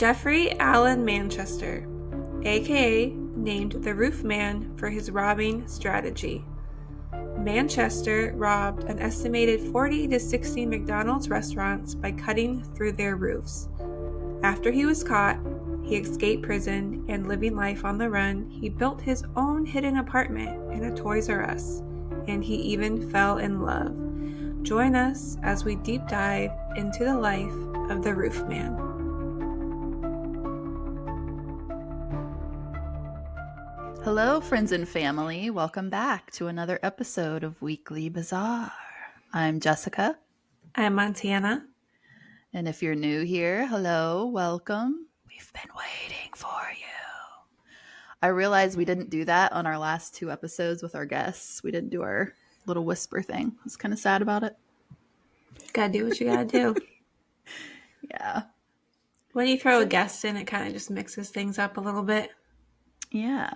Jeffrey Allen Manchester, aka named the Roofman for his robbing strategy. Manchester robbed an estimated 40 to 60 McDonald's restaurants by cutting through their roofs. After he was caught, he escaped prison and living life on the run, he built his own hidden apartment in a Toys R Us, and he even fell in love. Join us as we deep dive into the life of the Roofman. Hello, friends and family. Welcome back to another episode of Weekly Bazaar. I'm Jessica. I'm Montana. And if you're new here, hello, welcome. We've been waiting for you. I realized we didn't do that on our last two episodes with our guests. We didn't do our little whisper thing. I was kind of sad about it. Gotta do what you gotta do. Yeah. When you throw a guest in, it kind of just mixes things up a little bit. Yeah.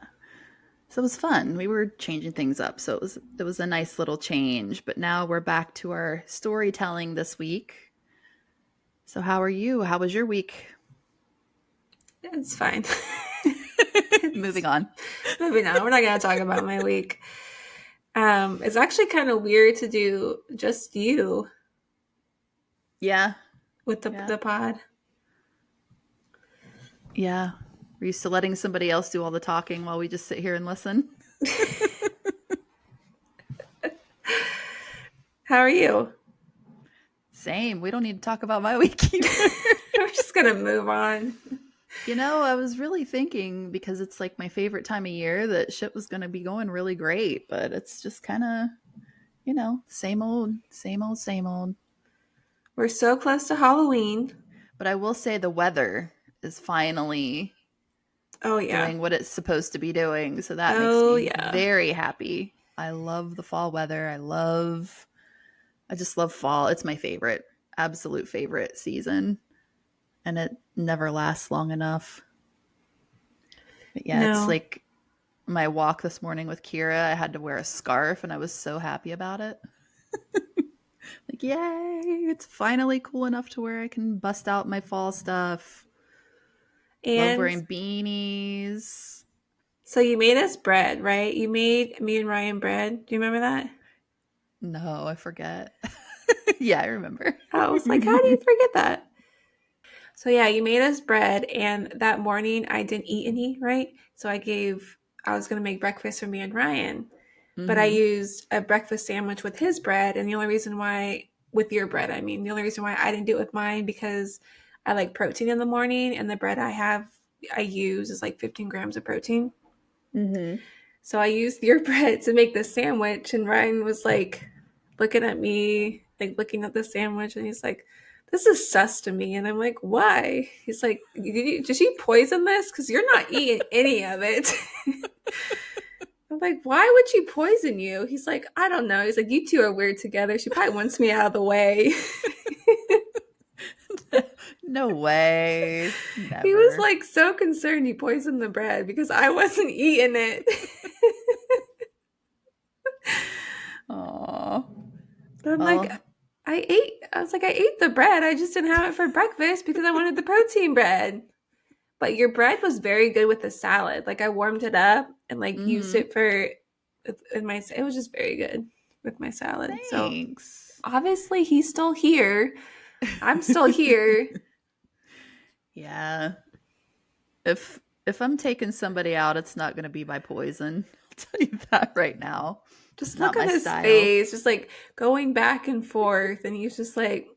So it was fun. We were changing things up. So it was a nice little change. But now we're back to our storytelling this week. So how are you? How was your week? It's fine. Moving on. Moving on. We're not going to talk about my week. It's actually kind of weird to do just you. Yeah. With the pod. Yeah. We're used to letting somebody else do all the talking while we just sit here and listen. How are you? Same. We don't need to talk about my week either. We're just going to move on. You know, I was really thinking, because it's like my favorite time of year, that shit was going to be going really great. But it's just kind of, you know, same old, same old, same old. We're so close to Halloween. But I will say the weather is finally doing what it's supposed to be doing. So that makes me very happy. I love the fall weather. I just love fall. It's my favorite, absolute favorite season. And it never lasts long enough. But yeah, It's like my walk this morning with Kira. I had to wear a scarf and I was so happy about it. Like, yay, it's finally cool enough to where I can bust out my fall stuff. And love wearing beanies. So you made us bread, right? You made me and Ryan bread. Do you remember that? No, I forget. Yeah, I remember. I was like, how do you forget that? So yeah, you made us bread, and that morning I didn't eat any, right? So I was going to make breakfast for me and Ryan, but I used a breakfast sandwich with his bread, and the only reason why, with your bread, I didn't do it with mine, because I like protein in the morning, and the bread I use is like 15 grams of protein. Mm-hmm. So I used your bread to make the sandwich, and Ryan was like looking at me, like looking at the sandwich, and he's like, this is sus to me. And I'm like, why? He's like, did she poison this? Because you're not eating any of it. I'm like, why would she poison you? He's like, I don't know. He's like, you two are weird together. She probably wants me out of the way. No way. Never. He was like so concerned he poisoned the bread because I wasn't eating it. Aww. But I'm like, I ate the bread. I just didn't have it for breakfast because I wanted the protein bread. But your bread was very good with the salad. Like I warmed it up and like used it it was just very good with my salad. Thanks. So obviously he's still here. I'm still here. Yeah. If I'm taking somebody out, it's not going to be by poison. I'll tell you that right now. Just look at his face, just like going back and forth. And he's just like,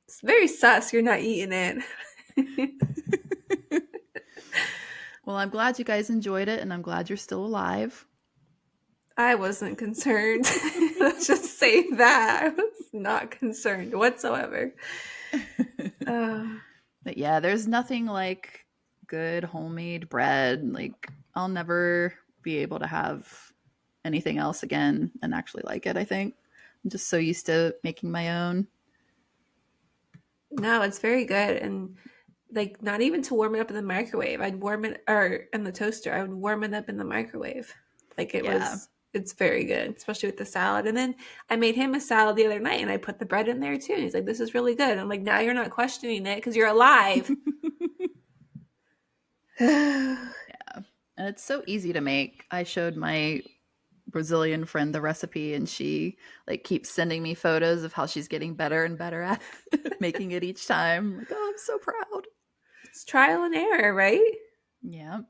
it's very sus. You're not eating it. Well, I'm glad you guys enjoyed it, and I'm glad you're still alive. I wasn't concerned. Let's just say that. I was not concerned whatsoever. But yeah, there's nothing like good homemade bread. Like, I'll never be able to have anything else again and actually like it, I think. I'm just so used to making my own. No, it's very good. And like, not even to warm it up in the microwave. I'd warm it, or in the toaster, I would warm it up in the microwave. Like it's very good, especially with the salad. And then I made him a salad the other night and I put the bread in there too. And he's like, this is really good. I'm like, now you're not questioning it because you're alive. Yeah. And it's so easy to make. I showed my Brazilian friend the recipe, and she like keeps sending me photos of how she's getting better and better at making it each time. I'm like, oh, I'm so proud. It's trial and error, right? Yeah.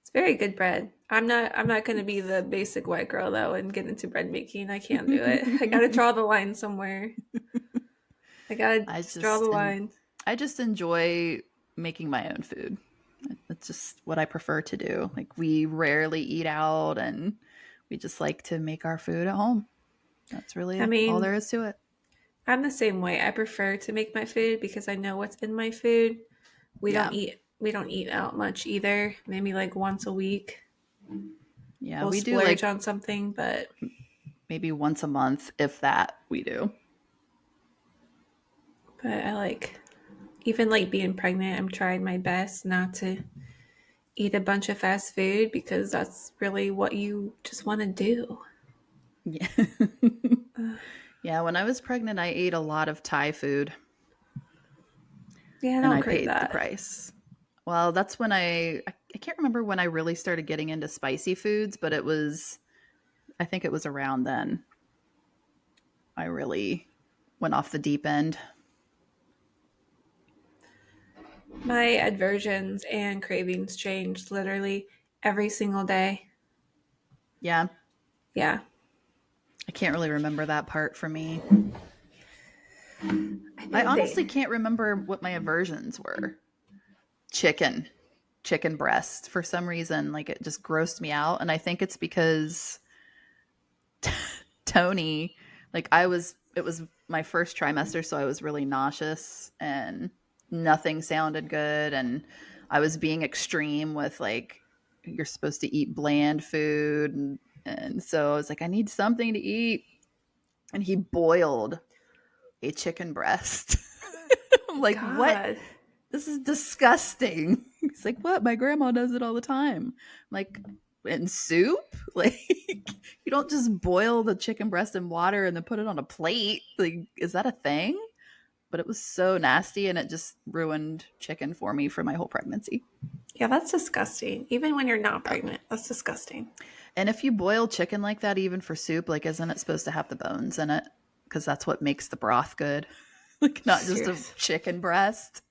It's very good bread. I'm not going to be the basic white girl though and get into bread making. I can't do it. I got to draw the line somewhere. I got to draw the line. I just enjoy making my own food. That's just what I prefer to do. Like, we rarely eat out, and we just like to make our food at home. That's really all there is to it. I'm the same way. I prefer to make my food because I know what's in my food. We don't eat out much either. Maybe like once a week. Yeah, we do like on something, but maybe once a month, if that, we do. But I even being pregnant, I'm trying my best not to eat a bunch of fast food because that's really what you just want to do. Yeah. Yeah, when I was pregnant, I ate a lot of Thai food. Yeah, and I paid the price. Well, that's when I can't remember when I really started getting into spicy foods, but I think it was around then I really went off the deep end. My aversions and cravings changed literally every single day. Yeah. Yeah. I can't really remember that part for me. I honestly can't remember what my aversions were. Chicken breast. For some reason, like, it just grossed me out. And I think it's because Tony, like, it was my first trimester, so I was really nauseous and nothing sounded good. And I was being extreme with, like, you're supposed to eat bland food. And so I was like, I need something to eat. And he boiled a chicken breast. I'm like, God. What? This is disgusting. He's like, what? My grandma does it all the time. I'm like, in soup? Like, you don't just boil the chicken breast in water and then put it on a plate. Like, is that a thing? But it was so nasty, and it just ruined chicken for me for my whole pregnancy. Yeah, that's disgusting. Even when you're not pregnant, that's disgusting. And if you boil chicken like that, even for soup, like, isn't it supposed to have the bones in it? Because that's what makes the broth good. Like, not just a chicken breast.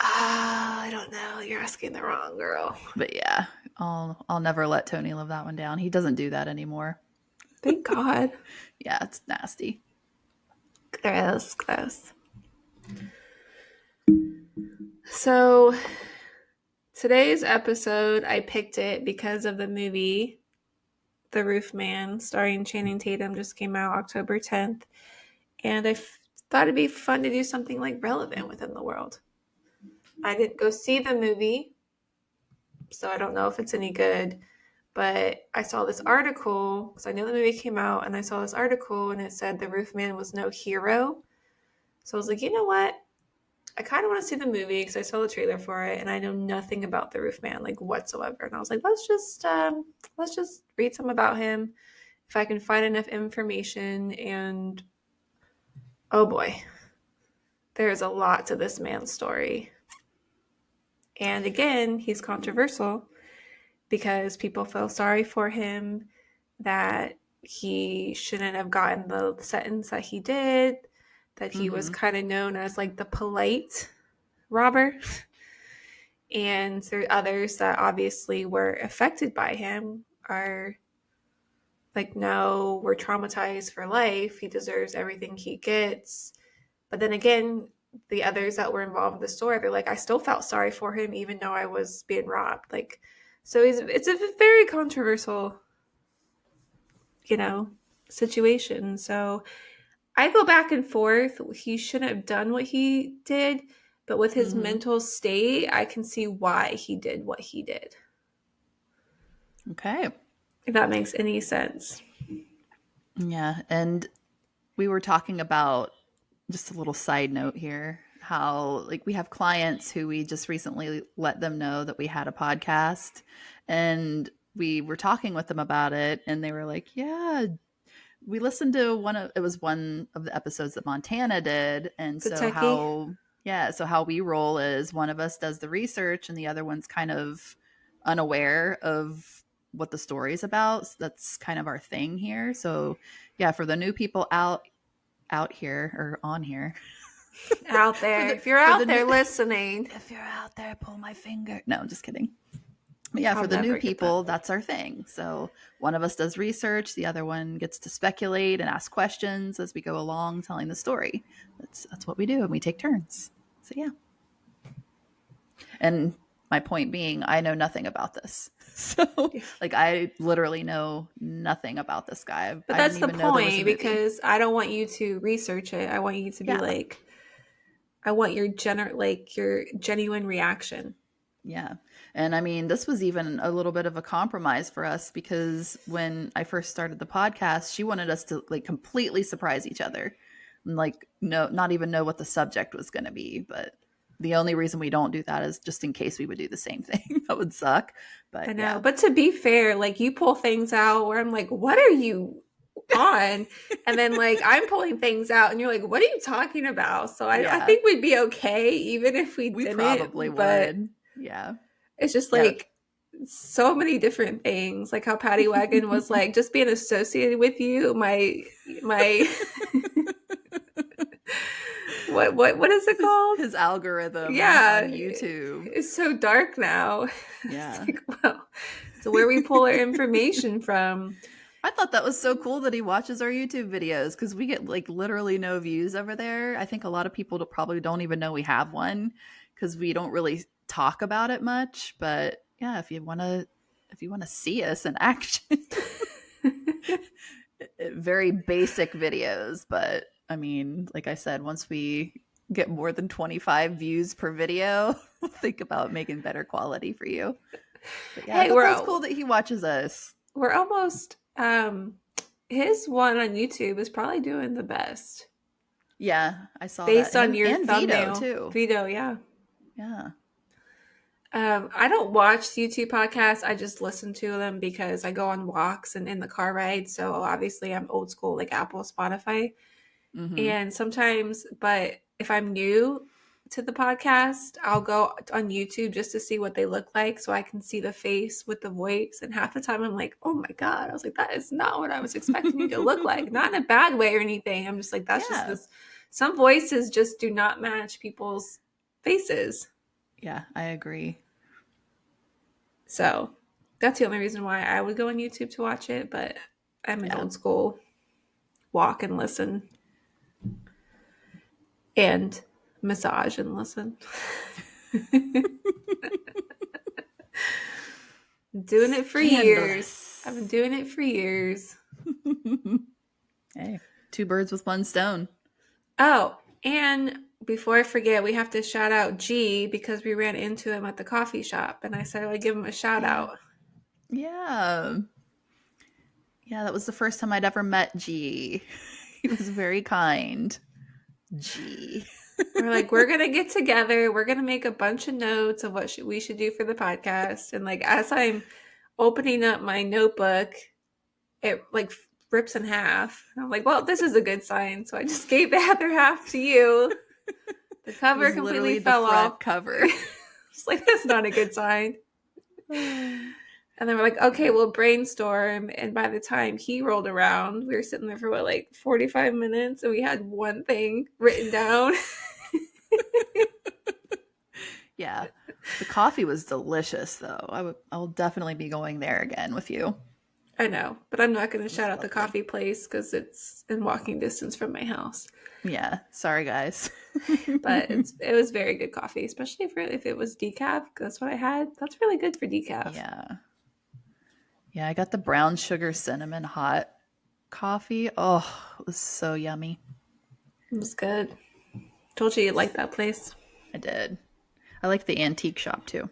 I don't know. You're asking the wrong girl. But yeah, I'll never let Tony live that one down. He doesn't do that anymore. Thank God. Yeah, it's nasty. Gross. So today's episode, I picked it because of the movie The Roofman, starring Channing Tatum, just came out October 10th. And I thought it'd be fun to do something relevant within the world. I didn't go see the movie, so I don't know if it's any good. But I saw this article, because I know the movie came out, and I saw this article, and it said the Roofman was no hero. So I was like, you know what? I kind of want to see the movie because I saw the trailer for it, and I know nothing about the Roofman, whatsoever. And I was like, let's just read some about him, if I can find enough information. And oh boy, there's a lot to this man's story. And again, he's controversial because people feel sorry for him, that he shouldn't have gotten the sentence that he did, that he was kind of known as the polite robber. And there are others that obviously were affected by him, are like, no, we're traumatized for life. He deserves everything he gets. But then again, the others that were involved in the story, they're like, I still felt sorry for him even though I was being robbed. So it's a very controversial, situation. So I go back and forth. He shouldn't have done what he did, but with his mental state, I can see why he did what he did. Okay. If that makes any sense. Yeah, and we were talking about, just a little side note here, how we have clients who we just recently let them know that we had a podcast, and we were talking with them about it, and they were like, yeah, we listened to one of the episodes that Montana did, and the so techie. Yeah, so how we roll is one of us does the research and the other one's kind of unaware of what the story's about. So that's kind of our thing here. So yeah, for the new people out here or on here. Out there. If you're out there listening. If you're out there, pull my finger. No, I'm just kidding. But yeah, for the new people, that's our thing. So one of us does research, the other one gets to speculate and ask questions as we go along telling the story. That's what we do, and we take turns. So yeah. And my point being, I know nothing about this. So like I literally know nothing about this guy. But that's the point, because I don't want you to research it. I want you to be like, I want your genuine reaction. Yeah. And I mean, this was even a little bit of a compromise for us, because when I first started the podcast, she wanted us to like completely surprise each other and like not even know what the subject was going to be. But the only reason we don't do that is just in case we would do the same thing. That would suck. But I know. Yeah. But to be fair, like you pull things out where I'm like, what are you on? And then like I'm pulling things out and you're like, what are you talking about? So I think we'd be okay even if we didn't. We probably would. Yeah. It's just like so many different things. Like how Patty Wagon was like, just being associated with you, my what is it called? His algorithm on YouTube. It's so dark now. Yeah. So where we pull our information from. I thought that was so cool that he watches our YouTube videos, because we get like literally no views over there. I think a lot of people probably don't even know we have one, because we don't really talk about it much. But yeah, if you want to see us in action, very basic videos. But I mean, like I said, once we get more than 25 views per video, we'll think about making better quality for you. But yeah, it's cool that he watches us. We're almost his one on YouTube is probably doing the best. Yeah, I saw based that. on your thumbnail Vito too. Vito, yeah. Yeah. I don't watch YouTube podcasts. I just listen to them because I go on walks and in the car ride. So obviously I'm old school, like Apple, Spotify. Mm-hmm. And sometimes, but if I'm new to the podcast, I'll go on YouTube just to see what they look like so I can see the face with the voice. And half the time I'm like, oh my God. I was like, that is not what I was expecting you to look like. Not in a bad way or anything. I'm just like, that's just this. Some voices just do not match people's faces. Yeah, I agree. So that's the only reason why I would go on YouTube to watch it. But I'm an old school walk and listen and massage and listen. Doing it for years. I've been doing it for years. Hey, 2 birds with 1 stone. Oh, and before I forget, we have to shout out G, because we ran into him at the coffee shop and I said I would give him a shout out. Yeah. Yeah, that was the first time I'd ever met G. He was very kind. G. We're like, we're going to get together. We're going to make a bunch of notes of what we should do for the podcast. And like, as I'm opening up my notebook, it like rips in half. And I'm like, well, this is a good sign. So I just gave the other half to you. The cover completely fell off. Cover. It's like, that's not a good sign. And then we're like, okay, we'll brainstorm. And by the time he rolled around, we were sitting there for 45 minutes, and we had one thing written down. Yeah. The coffee was delicious, though. I'll definitely be going there again with you. I know, but I'm not going to shout out the coffee place because it's in walking distance from my house. Yeah, sorry guys. But it was very good coffee, especially if it was decaf. That's what I had. That's really good for decaf. Yeah, I got the brown sugar cinnamon hot coffee. Oh, it was so yummy. It was good. Told you like that place. I did. I like the antique shop too.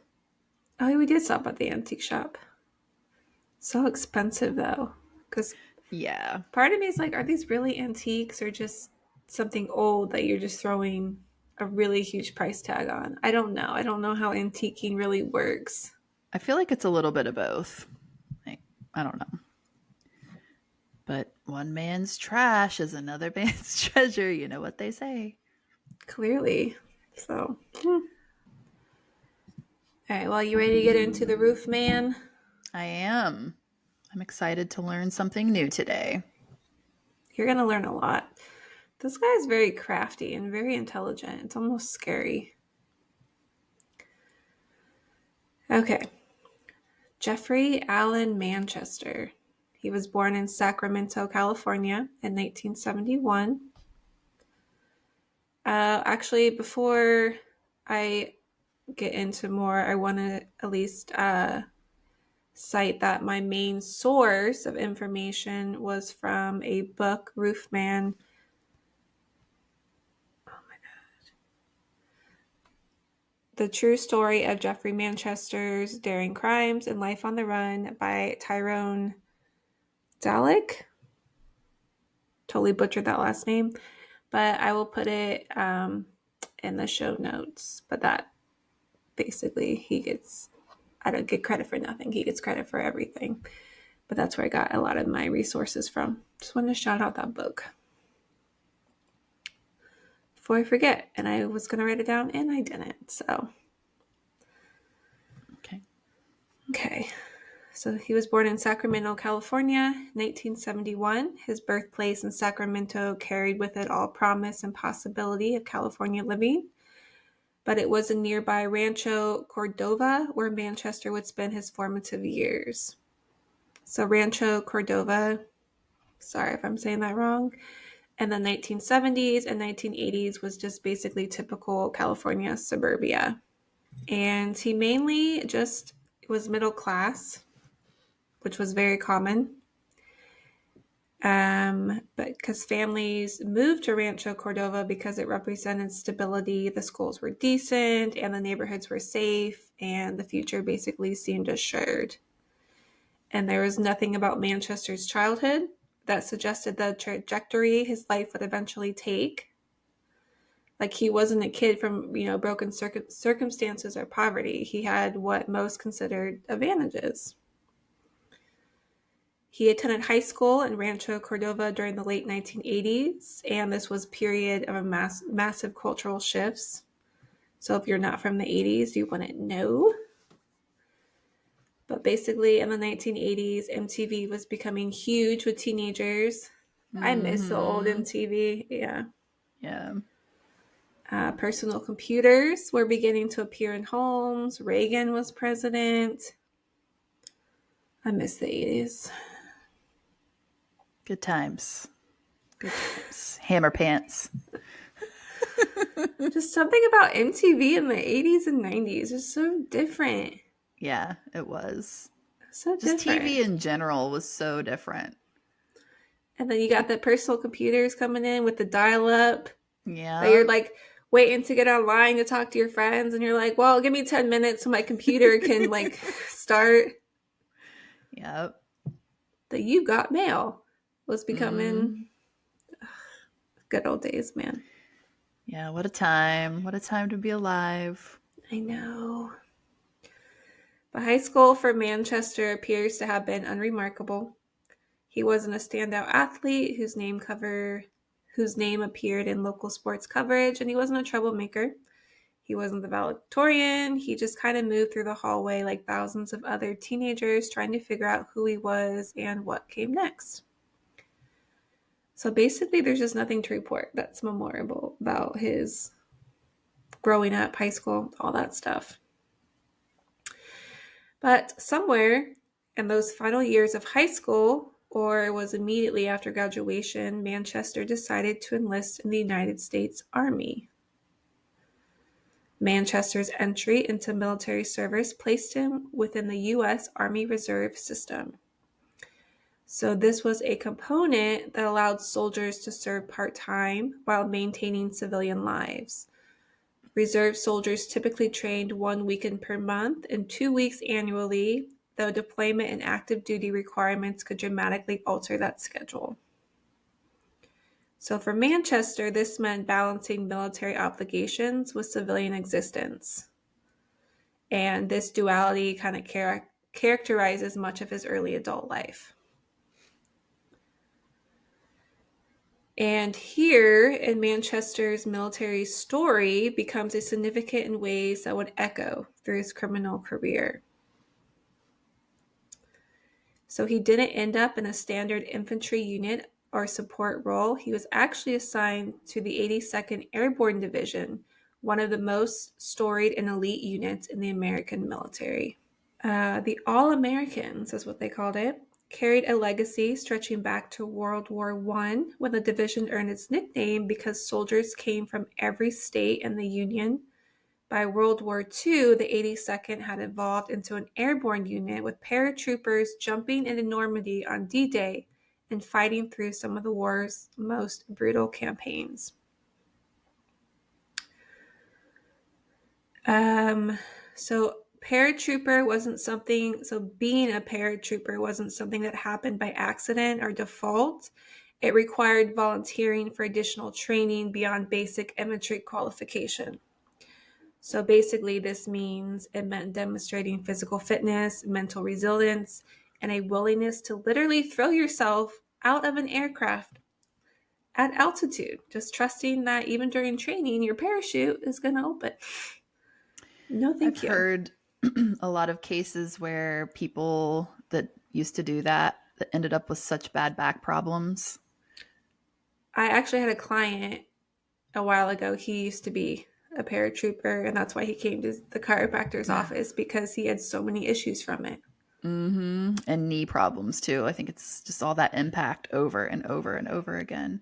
Oh, we did stop at the antique shop. So expensive though, because part of me is like, are these really antiques or just something old that you're just throwing a really huge price tag on? I don't know. I don't know how antiquing really works. I feel like it's a little bit of both. I don't know. But one man's trash is another man's treasure. You know what they say. Clearly. So, all right. Well, you ready to get into the Roofman? I am. I'm excited to learn something new today. You're going to learn a lot. This guy is very crafty and very intelligent. It's almost scary. Okay. Jeffrey Allen Manchester. He was born in Sacramento, California in 1971. Actually, before I get into more, I want to at least cite that my main source of information was from a book, Roofman. Oh my God. The True Story of Jeffrey Manchester's Daring Crimes and Life on the Run by Tyrone Dalek. Totally butchered that last name, but I will put it in the show notes. But that basically, I don't get credit for nothing. He gets credit for everything. But that's where I got a lot of my resources from. Just wanted to shout out that book before I forget. And I was going to write it down and I didn't. So. Okay. So he was born in Sacramento, California, 1971. His birthplace in Sacramento carried with it all promise and possibility of California living. But it was in nearby Rancho Cordova where Manchester would spend his formative years. So Rancho Cordova, sorry if I'm saying that wrong, in the 1970s and 1980s was just basically typical California suburbia. And he mainly just was middle class, which was very common. But because families moved to Rancho Cordova because it represented stability, the schools were decent, and the neighborhoods were safe, and the future basically seemed assured. And there was nothing about Manchester's childhood that suggested the trajectory his life would eventually take. Like, he wasn't a kid from, broken circumstances or poverty. He had what most considered advantages. He attended high school in Rancho Cordova during the late 1980s, and this was a period of massive cultural shifts. So if you're not from the 80s, you wouldn't know. But basically, in the 1980s, MTV was becoming huge with teenagers. Mm-hmm. I miss the old MTV. Yeah. Yeah. Personal computers were beginning to appear in homes. Reagan was president. I miss the 80s. Good times. Good times. Hammer pants. Just something about MTV in the 80s and 90s is so different. Yeah, it was. So different. Just TV in general was so different. And then you got the personal computers coming in with the dial-up. Yeah. That you're like waiting to get online to talk to your friends, and you're like, well, give me 10 minutes so my computer can like start. Yep. The You Got Mail was becoming good old days, man. Yeah, what a time. What a time to be alive. I know. But high school for Manchester appears to have been unremarkable. He wasn't a standout athlete whose name appeared in local sports coverage, and he wasn't a troublemaker. He wasn't the valedictorian. He just kind of moved through the hallway like thousands of other teenagers trying to figure out who he was and what came next. So basically, there's just nothing to report that's memorable about his growing up, high school, all that stuff. But somewhere in those final years of high school, or it was immediately after graduation, Manchester decided to enlist in the United States Army. Manchester's entry into military service placed him within the U.S. Army Reserve System. So this was a component that allowed soldiers to serve part-time while maintaining civilian lives. Reserve soldiers typically trained 1 weekend per month and 2 weeks annually, though deployment and active duty requirements could dramatically alter that schedule. So for Manchester, this meant balancing military obligations with civilian existence. And this duality kind of characterizes much of his early adult life. And here in Manchester's military story becomes a significant in ways that would echo through his criminal career. So he didn't end up in a standard infantry unit or support role. He was actually assigned to the 82nd Airborne Division, one of the most storied and elite units in the American military. The All-Americans is what they called it, carried a legacy stretching back to World War I, when the division earned its nickname because soldiers came from every state in the Union. By World War II, the 82nd had evolved into an airborne unit with paratroopers jumping into Normandy on D-Day and fighting through some of the war's most brutal campaigns. So being a paratrooper wasn't something that happened by accident or default. It required volunteering for additional training beyond basic infantry qualification. So basically, this means it meant demonstrating physical fitness, mental resilience, and a willingness to literally throw yourself out of an aircraft at altitude, just trusting that even during training, your parachute is going to open. No, thank you. I've heard a lot of cases where people that used to do that ended up with such bad back problems. I actually had a client a while ago. He used to be a paratrooper, and that's why he came to the chiropractor's office, because he had so many issues from it. Mm-hmm. And knee problems too. I think it's just all that impact over and over and over again.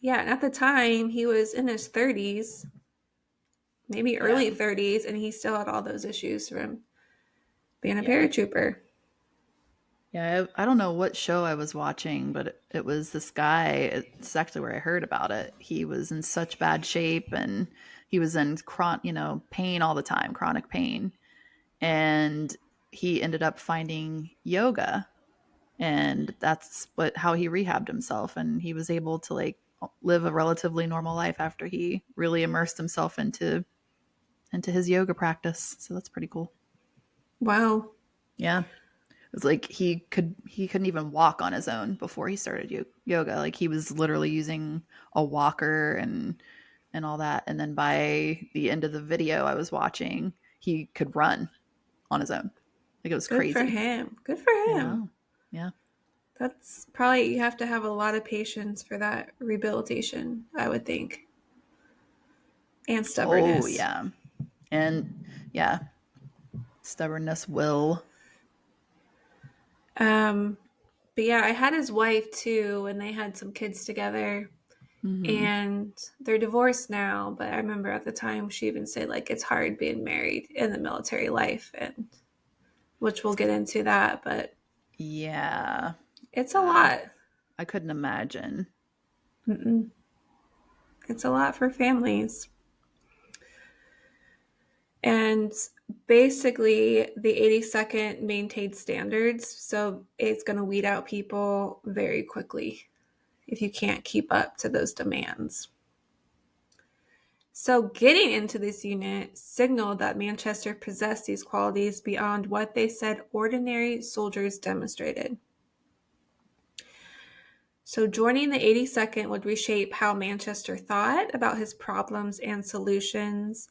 Yeah, and at the time, he was in his 30s, maybe early 30s, and he still had all those issues from being a paratrooper. Yeah, I don't know what show I was watching, but it was this guy. It's actually where I heard about it. He was in such bad shape, and he was in pain all the time, chronic pain. And he ended up finding yoga, and that's how he rehabbed himself, and he was able to live a relatively normal life after he really immersed himself into his yoga practice. So that's pretty cool. Wow. Yeah. It was like he couldn't even walk on his own before he started yoga. Like, he was literally using a walker and all that. And then by the end of the video I was watching, he could run on his own. Like, it was crazy. Good for him. Good for him. I know. Yeah. That's probably, you have to have a lot of patience for that rehabilitation, I would think. And stubbornness. Oh, yeah. And yeah, stubbornness will. But yeah, I had his wife too, and they had some kids together. Mm-hmm. And they're divorced now, but I remember at the time she even said, like, it's hard being married in the military life, and which we'll get into that, but yeah, it's a lot. I couldn't imagine. Mm-mm. It's a lot for families. And basically, the 82nd maintained standards, so it's going to weed out people very quickly if you can't keep up to those demands. So getting into this unit signaled that Manchester possessed these qualities beyond what they said ordinary soldiers demonstrated. So joining the 82nd would reshape how Manchester thought about his problems and solutions.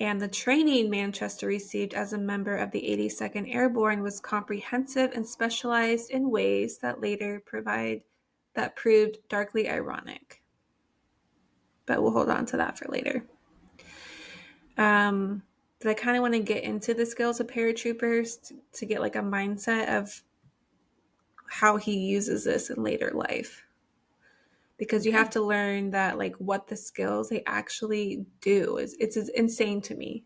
And the training Manchester received as a member of the 82nd Airborne was comprehensive and specialized in ways that proved darkly ironic. But we'll hold on to that for later. But I kind of want to get into the skills of paratroopers to get like a mindset of how he uses this in later life. Because you have to learn that, like, what the skills they actually do it's insane to me.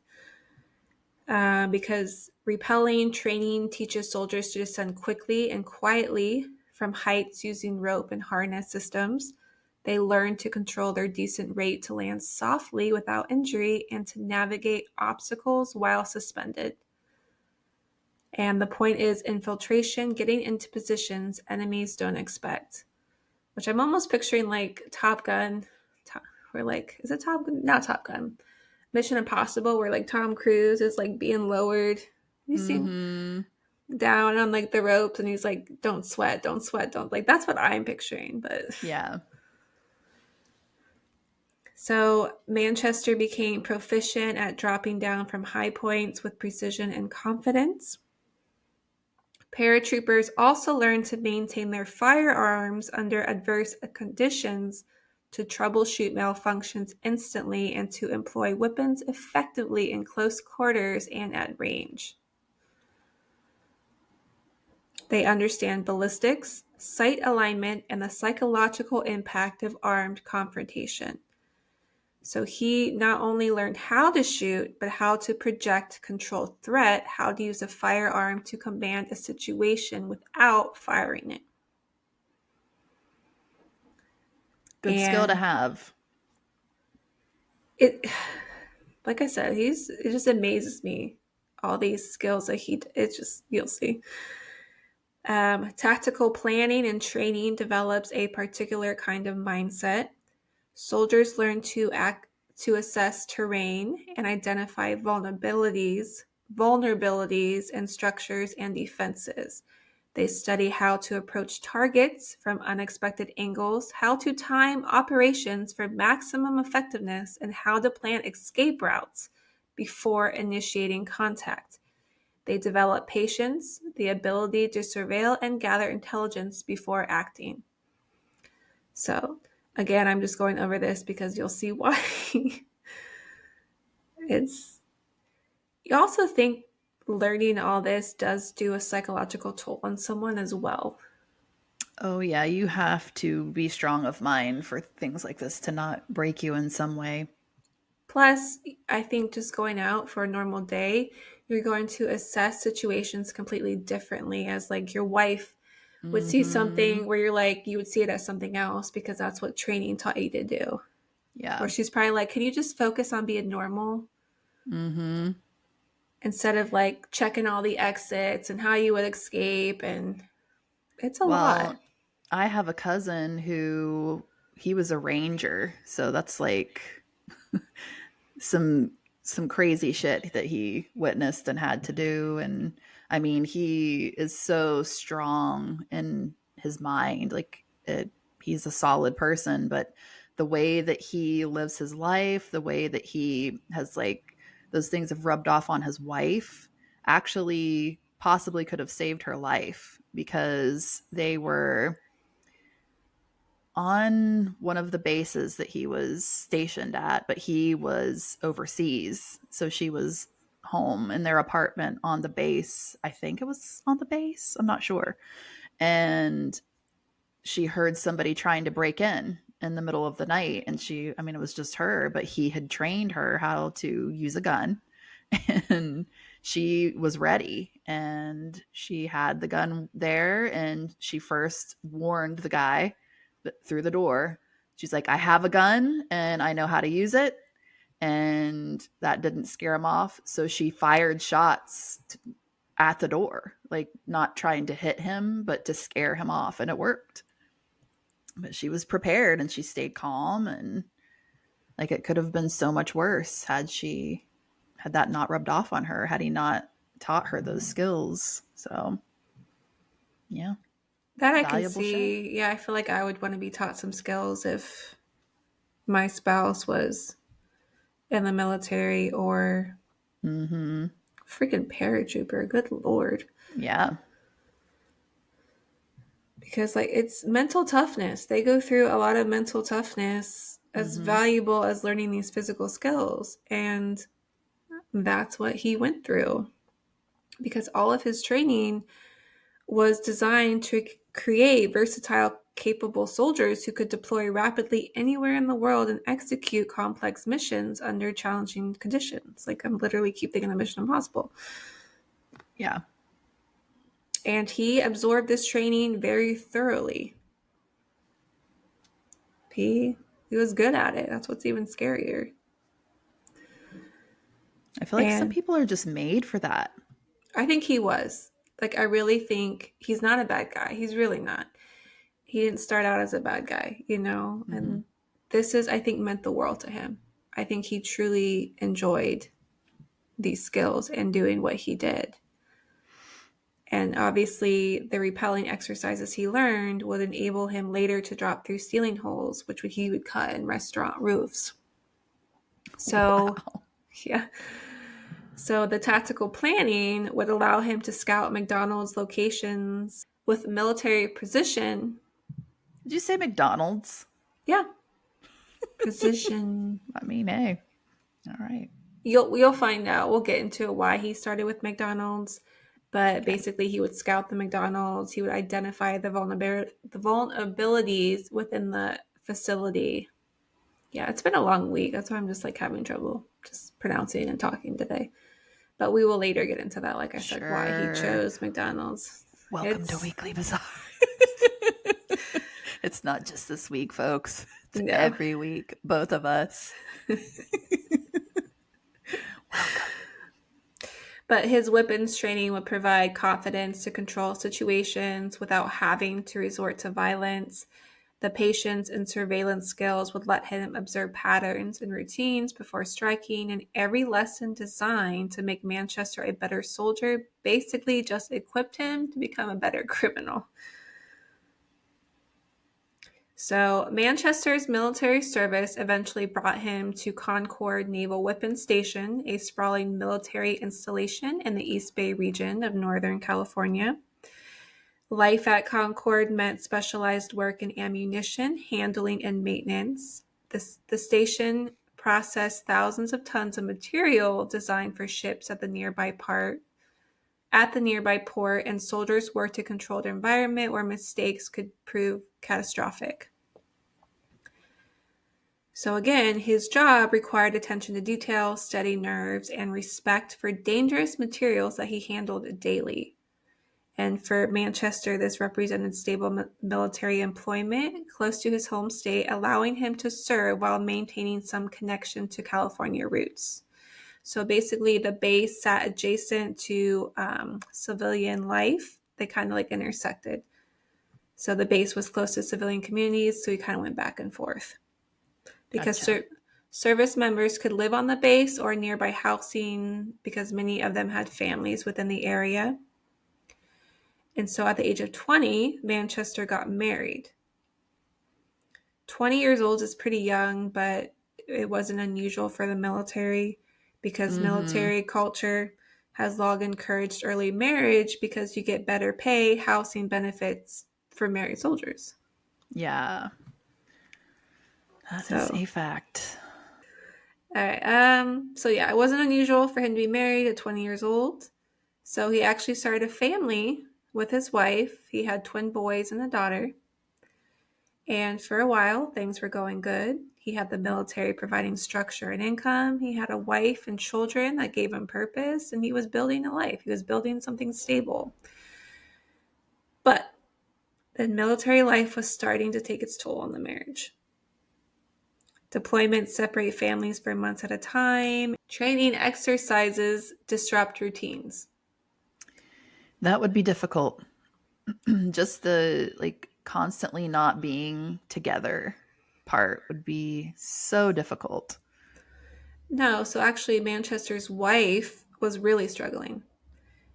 Because repelling training teaches soldiers to descend quickly and quietly from heights using rope and harness systems. They learn to control their decent rate to land softly without injury and to navigate obstacles while suspended. And the point is infiltration, getting into positions enemies don't expect. Which I'm almost picturing like Top Gun. Is it Top Gun? Not Top Gun. Mission Impossible, where like Tom Cruise is like being lowered. You see down on like the ropes, and he's like, "Don't sweat, don't sweat, don't." Like, that's what I'm picturing. But yeah, So Manchester became proficient at dropping down from high points with precision and confidence. Paratroopers also learned to maintain their firearms under adverse conditions, to troubleshoot malfunctions instantly, and to employ weapons effectively in close quarters and at range. They understand ballistics, sight alignment, and the psychological impact of armed confrontation. So he not only learned how to shoot, but how to project controlled threat, how to use a firearm to command a situation without firing it. Good skill to have. It, like I said, it just amazes me, all these skills that it's just, you'll see. Tactical planning and training develops a particular kind of mindset. Soldiers learn to assess terrain and identify vulnerabilities in structures and defenses. They study how to approach targets from unexpected angles, how to time operations for maximum effectiveness, and how to plan escape routes before initiating contact. They develop patience, the ability to surveil and gather intelligence before acting. So, again, I'm just going over this because you'll see why. You also think learning all this does do a psychological toll on someone as well. Oh, yeah, you have to be strong of mind for things like this to not break you in some way. Plus, I think just going out for a normal day, you're going to assess situations completely differently, as like your wife would see something where you're like, you would see it as something else because that's what training taught you to do. Yeah. Or she's probably like, can you just focus on being normal? Mm-hmm. Instead of like checking all the exits and how you would escape. And it's a lot. I have a cousin who, he was a ranger. So that's like some crazy shit that he witnessed and had to do. And I mean, he is so strong in his mind. Like he's a solid person, but the way that he lives his life, the way that he has, like, those things have rubbed off on his wife, actually possibly could have saved her life, because they were on one of the bases that he was stationed at, but he was overseas. So she was home in their apartment on the base. I think it was on the base. I'm not sure. And she heard somebody trying to break in the middle of the night. And I mean, it was just her, but he had trained her how to use a gun. And she was ready, and she had the gun there, and she first warned the guy through the door. She's like, I have a gun and I know how to use it. And that didn't scare him off. So she fired shots at the door, like not trying to hit him, but to scare him off. And it worked. But she was prepared and she stayed calm. And like, it could have been so much worse had that not rubbed off on her, had he not taught her those skills. So, yeah. That I can see. Shit. Yeah, I feel like I would want to be taught some skills if my spouse was in the military or freaking paratrooper. Good Lord. Yeah. Because like, it's mental toughness. They go through a lot of mental toughness as valuable as learning these physical skills. And that's what he went through, because all of his training was designed to create versatile, capable soldiers who could deploy rapidly anywhere in the world and execute complex missions under challenging conditions. Like, I'm literally keep thinking of Mission Impossible. Yeah. And he absorbed this training very thoroughly. He was good at it. That's what's even scarier. I feel like some people are just made for that. I think he was. Like, I really think he's not a bad guy. He's really not. He didn't start out as a bad guy, you know? And this I think, meant the world to him. I think he truly enjoyed these skills and doing what he did. And obviously, the repelling exercises he learned would enable him later to drop through ceiling holes, which he would cut in restaurant roofs. So, wow. yeah. So the tactical planning would allow him to scout McDonald's locations with military precision. Did you say McDonald's? Yeah, precision. I mean, hey, all right. You'll find out. We'll get into why he started with McDonald's, but Okay. basically he would scout the McDonald's. He would identify the vulnerabilities within the facility. Yeah, it's been a long week. That's why I'm just like having trouble just pronouncing and talking today. But we will later get into that, like I said, why he Sure. chose McDonald's. Welcome to Weekly Bazaar. It's not just this week, folks. It's every week, both of us. Welcome. But his weapons training would provide confidence to control situations without having to resort to violence. The patience and surveillance skills would let him observe patterns and routines before striking, and every lesson designed to make Manchester a better soldier basically just equipped him to become a better criminal. So, Manchester's military service eventually brought him to Concord Naval Weapons Station, a sprawling military installation in the East Bay region of Northern California. Life at Concord meant specialized work in ammunition, handling, and maintenance. The station processed thousands of tons of material designed for ships at the nearby port, and soldiers worked a controlled environment where mistakes could prove catastrophic. So again, his job required attention to detail, steady nerves, and respect for dangerous materials that he handled daily. And for Manchester, this represented stable military employment close to his home state, allowing him to serve while maintaining some connection to California roots. So basically, the base sat adjacent to civilian life. They kind of like intersected. So the base was close to civilian communities, so he kind of went back and forth. Because Gotcha. service members could live on the base or nearby housing because many of them had families within the area. And so at the age of 20, Manchester got married. 20 years old is pretty young, but it wasn't unusual for the military because military culture has long encouraged early marriage because you get better pay, housing benefits for married soldiers. Yeah. That is a fact. All right. So yeah, it wasn't unusual for him to be married at 20 years old. So he actually started a family with his wife. He had twin boys and a daughter. And for a while, things were going good. He had the military providing structure and income. He had a wife and children that gave him purpose, and he was building a life. He was building something stable. But the military life was starting to take its toll on the marriage. Deployments separate families for months at a time. Training exercises disrupt routines. That would be difficult. Just the constantly not being together part would be so difficult. No, so actually Manchester's wife was really struggling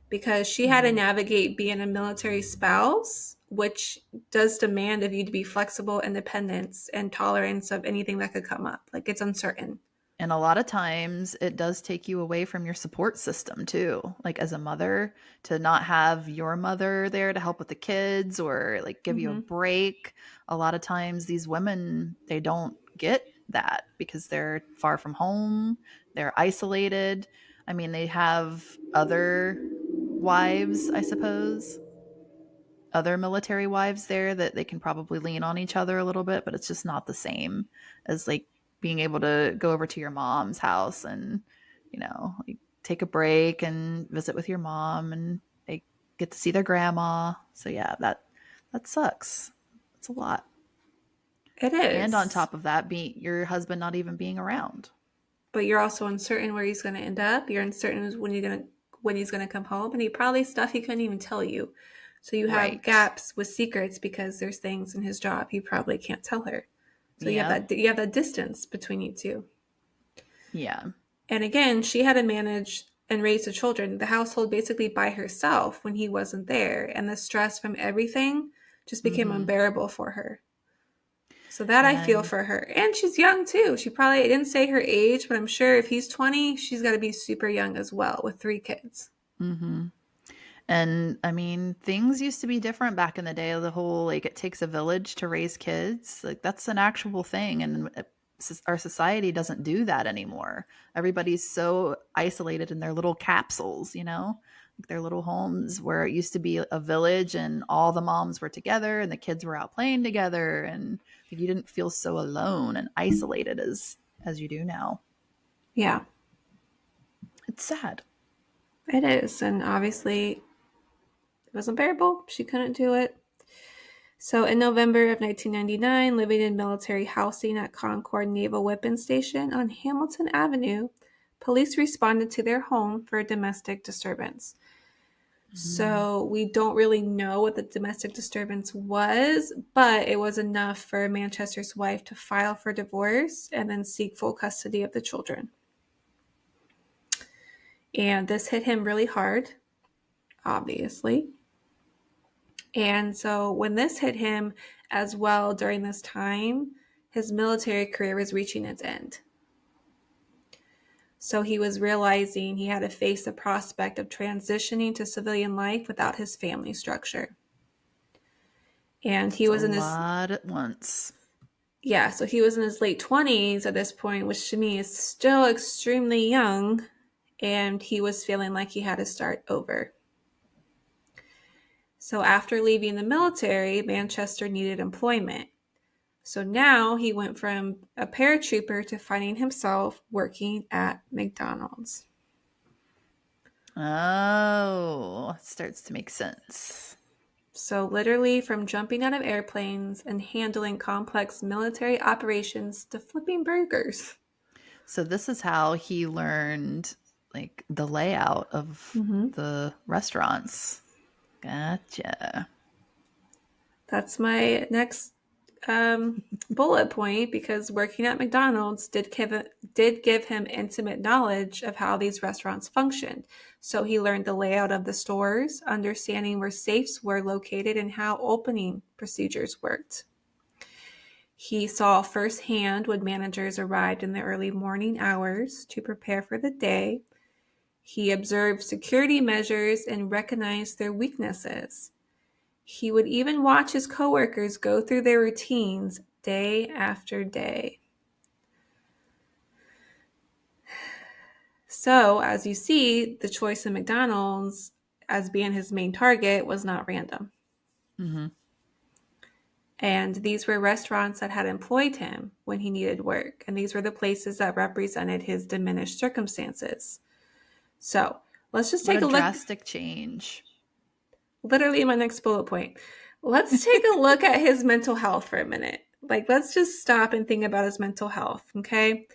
because she had to navigate being a military spouse, which does demand of you to be flexible, independence, and tolerance of anything that could come up. Like it's uncertain. And a lot of times it does take you away from your support system too. Like as a mother, to not have your mother there to help with the kids or give you a break. A lot of times these women, they don't get that because they're far from home, they're isolated. I mean, they have other wives, I suppose, other military wives there that they can probably lean on each other a little bit, but it's just not the same as being able to go over to your mom's house and take a break and visit with your mom, and they get to see their grandma. So yeah, that sucks. It's a lot. It And on is. top of that, your husband not even being around. But you're also uncertain where he's going to end up. You're uncertain when he's going to come home, and he probably stuff he couldn't even tell you. So you have Right. gaps with secrets because there's things in his job he probably can't tell her. So Yeah. you have that distance between you two. Yeah. And again, she had to manage and raise the children, the household basically by herself when he wasn't there. And the stress from everything just became unbearable for her. So that I feel for her. And she's young too. She probably didn't say her age, but I'm sure if he's 20, she's got to be super young as well with 3 kids. Mm-hmm. And I mean, things used to be different back in the day. The whole, like, it takes a village to raise kids. Like, that's an actual thing. And our society doesn't do that anymore. Everybody's so isolated in their little capsules, you know, like their little homes, where it used to be a village and all the moms were together and the kids were out playing together. And you didn't feel so alone and isolated as you do now. Yeah. It's sad. It is. And obviously, it wasn't bearable. She couldn't do it. So in November of 1999, living in military housing at Concord Naval Weapons Station on Hamilton Avenue, police responded to their home for a domestic disturbance. So we don't really know what the domestic disturbance was, but it was enough for Manchester's wife to file for divorce and then seek full custody of the children. And this hit him really hard, obviously. And so when this hit him as well during this time, his military career was reaching its end. So he was realizing he had to face the prospect of transitioning to civilian life without his family structure. And he was in his lot at once. Yeah, so he was in his late 20s at this point, which to me is still extremely young, and he was feeling like he had to start over. So after leaving the military, Manchester needed employment. So now he went from a paratrooper to finding himself working at McDonald's. Oh, it starts to make sense. So literally from jumping out of airplanes and handling complex military operations to flipping burgers. So this is how he learned, like, the layout of the restaurants. Gotcha. That's my next bullet point, because working at McDonald's did give him intimate knowledge of how these restaurants functioned. So he learned the layout of the stores, understanding where safes were located and how opening procedures worked. He saw firsthand when managers arrived in the early morning hours to prepare for the day. He observed security measures and recognized their weaknesses. He would even watch his coworkers go through their routines day after day. So, as you see, the choice of McDonald's as being his main target was not random. Mm-hmm. And these were restaurants that had employed him when he needed work. And these were the places that represented his diminished circumstances. So, let's just take a look. Drastic change. Literally my next bullet point. Let's take a look at his mental health for a minute. Like, let's just stop and think about his mental health, okay?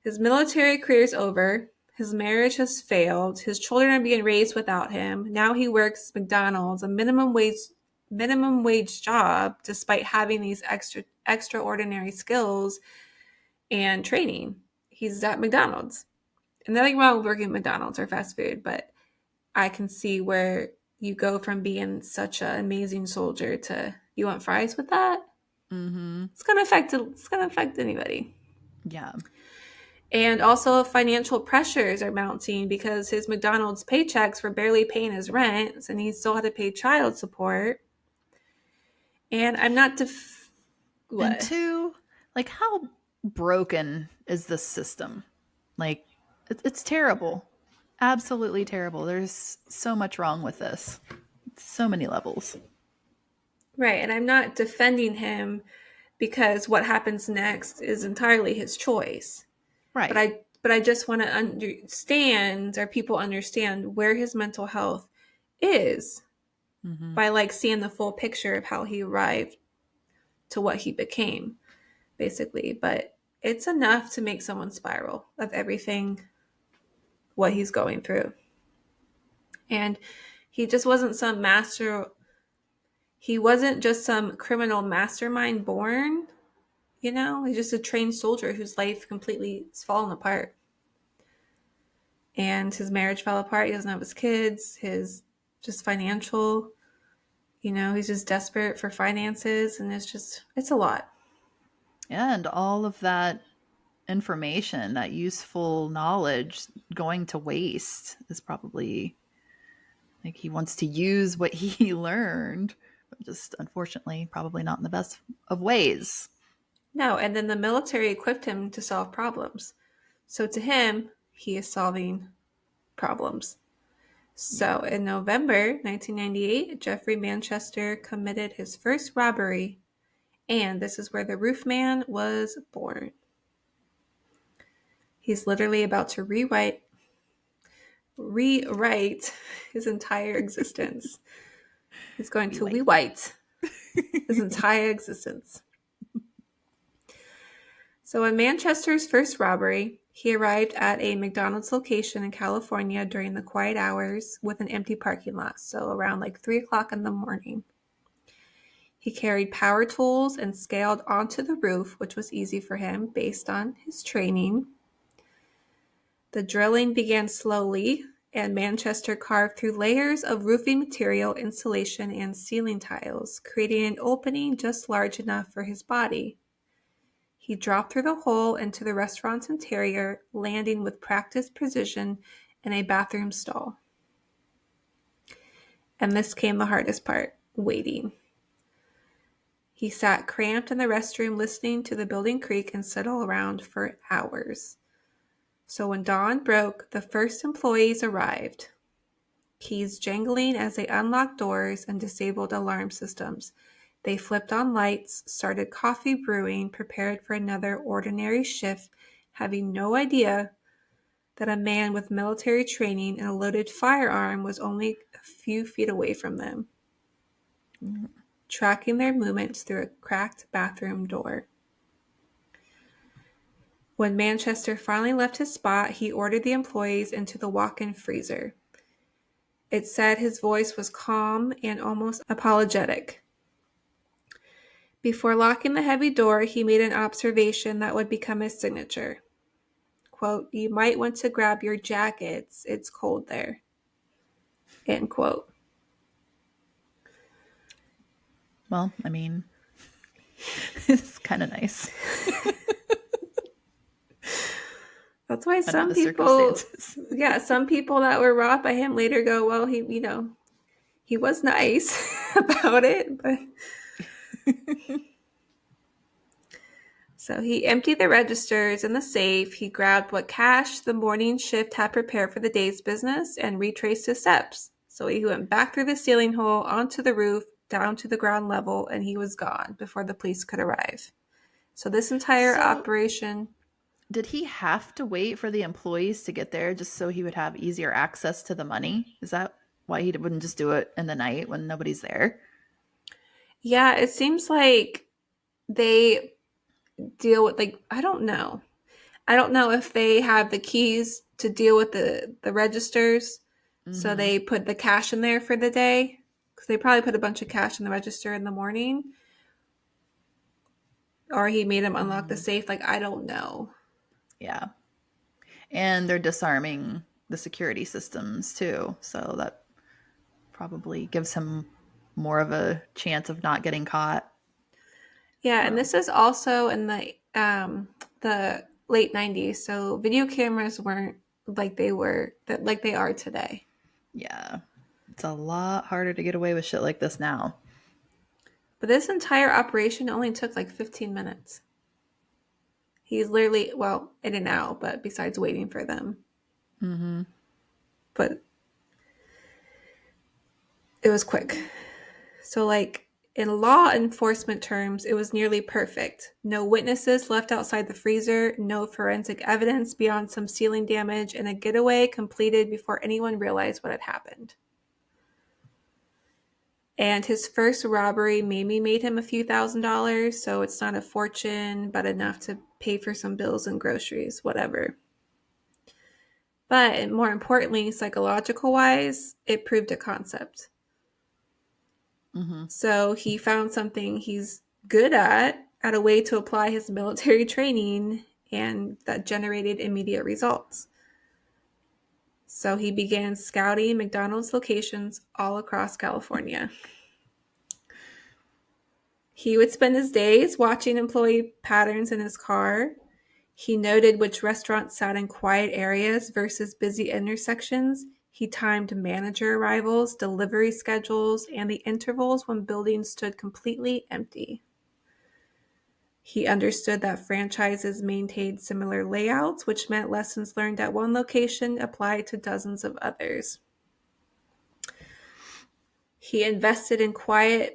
His military career is over. His marriage has failed. His children are being raised without him. Now he works McDonald's, a minimum wage job, despite having these extraordinary skills and training. He's at McDonald's. And nothing wrong with working at McDonald's or fast food, but I can see where you go from being such an amazing soldier to, you want fries with that? Mm-hmm. It's gonna affect anybody. Yeah. And also financial pressures are mounting because his McDonald's paychecks were barely paying his rent, and he still had to pay child support. And I'm not what? And two, like, how broken is this system? Like, it's terrible. Absolutely terrible. There's so much wrong with this. So many levels. Right. And I'm not defending him, because what happens next is entirely his choice. Right. But I just want to understand, or people understand, where his mental health is by, like, seeing the full picture of how he arrived to what he became, basically. But it's enough to make someone spiral of everything, what he's going through. And he just wasn't he wasn't just some criminal mastermind born, you know? He's just a trained soldier whose life completely is fallen apart. And his marriage fell apart. He doesn't have his kids. His just financial, he's just desperate for finances. And it's a lot. And all of that information, that useful knowledge going to waste is probably like he wants to use what he learned, but just unfortunately, probably not in the best of ways. No, and then the military equipped him to solve problems. So to him, he is solving problems. So Yeah. in November 1998, Jeffrey Manchester committed his first robbery, and this is where the Roofman was born. He's literally about to rewrite his entire existence. He's going to rewrite his entire existence. So in Manchester's first robbery, he arrived at a McDonald's location in California during the quiet hours with an empty parking lot, so around like 3 o'clock in the morning. He carried power tools and scaled onto the roof, which was easy for him based on his training. The drilling began slowly, and Manchester carved through layers of roofing material, insulation, and ceiling tiles, creating an opening just large enough for his body. He dropped through the hole into the restaurant's interior, landing with practiced precision in a bathroom stall. And this came the hardest part, waiting. He sat cramped in the restroom listening to the building creak and settle around for hours. So when dawn broke, the first employees arrived, keys jangling as they unlocked doors and disabled alarm systems. They flipped on lights, started coffee brewing, prepared for another ordinary shift, having no idea that a man with military training and a loaded firearm was only a few feet away from them, tracking their movements through a cracked bathroom door. When Manchester finally left his spot, he ordered the employees into the walk-in freezer. It said his voice was calm and almost apologetic. Before locking the heavy door, he made an observation that would become his signature. Quote, "You might want to grab your jackets. It's cold there." End quote. Well, I mean, it's kind of nice. That's why some people that were robbed by him later go, well, he was nice about it, but so he emptied the registers in the safe. He grabbed what cash the morning shift had prepared for the day's business and retraced his steps. So he went back through the ceiling hole, onto the roof, down to the ground level, and he was gone before the police could arrive. So this entire operation... Did he have to wait for the employees to get there just so he would have easier access to the money? Is that why he wouldn't just do it in the night when nobody's there? Yeah, it seems like they deal with, like, I don't know. I don't know if they have the keys to deal with the registers. Mm-hmm. So they put the cash in there for the day. Because they probably put a bunch of cash in the register in the morning. Or he made them unlock the safe. Like, I don't know. Yeah. And they're disarming the security systems too. So that probably gives him more of a chance of not getting caught. Yeah, and this is also in the late 90s. So video cameras weren't like they are today. Yeah. It's a lot harder to get away with shit like this now. But this entire operation only took like 15 minutes. He's literally, well, in and out, but besides waiting for them. Mm-hmm. But it was quick. So, like, in law enforcement terms, it was nearly perfect. No witnesses left outside the freezer, no forensic evidence beyond some ceiling damage, and a getaway completed before anyone realized what had happened. And his first robbery maybe made him a few $1,000s, so it's not a fortune, but enough to pay for some bills and groceries, whatever. But more importantly, psychological-wise, it proved a concept. Mm-hmm. So he found something he's good at a way to apply his military training, and that generated immediate results. So he began scouting McDonald's locations all across California. He would spend his days watching employee patterns in his car. He noted which restaurants sat in quiet areas versus busy intersections. He timed manager arrivals, delivery schedules, and the intervals when buildings stood completely empty. He understood that franchises maintained similar layouts, which meant lessons learned at one location applied to dozens of others. He invested in quieter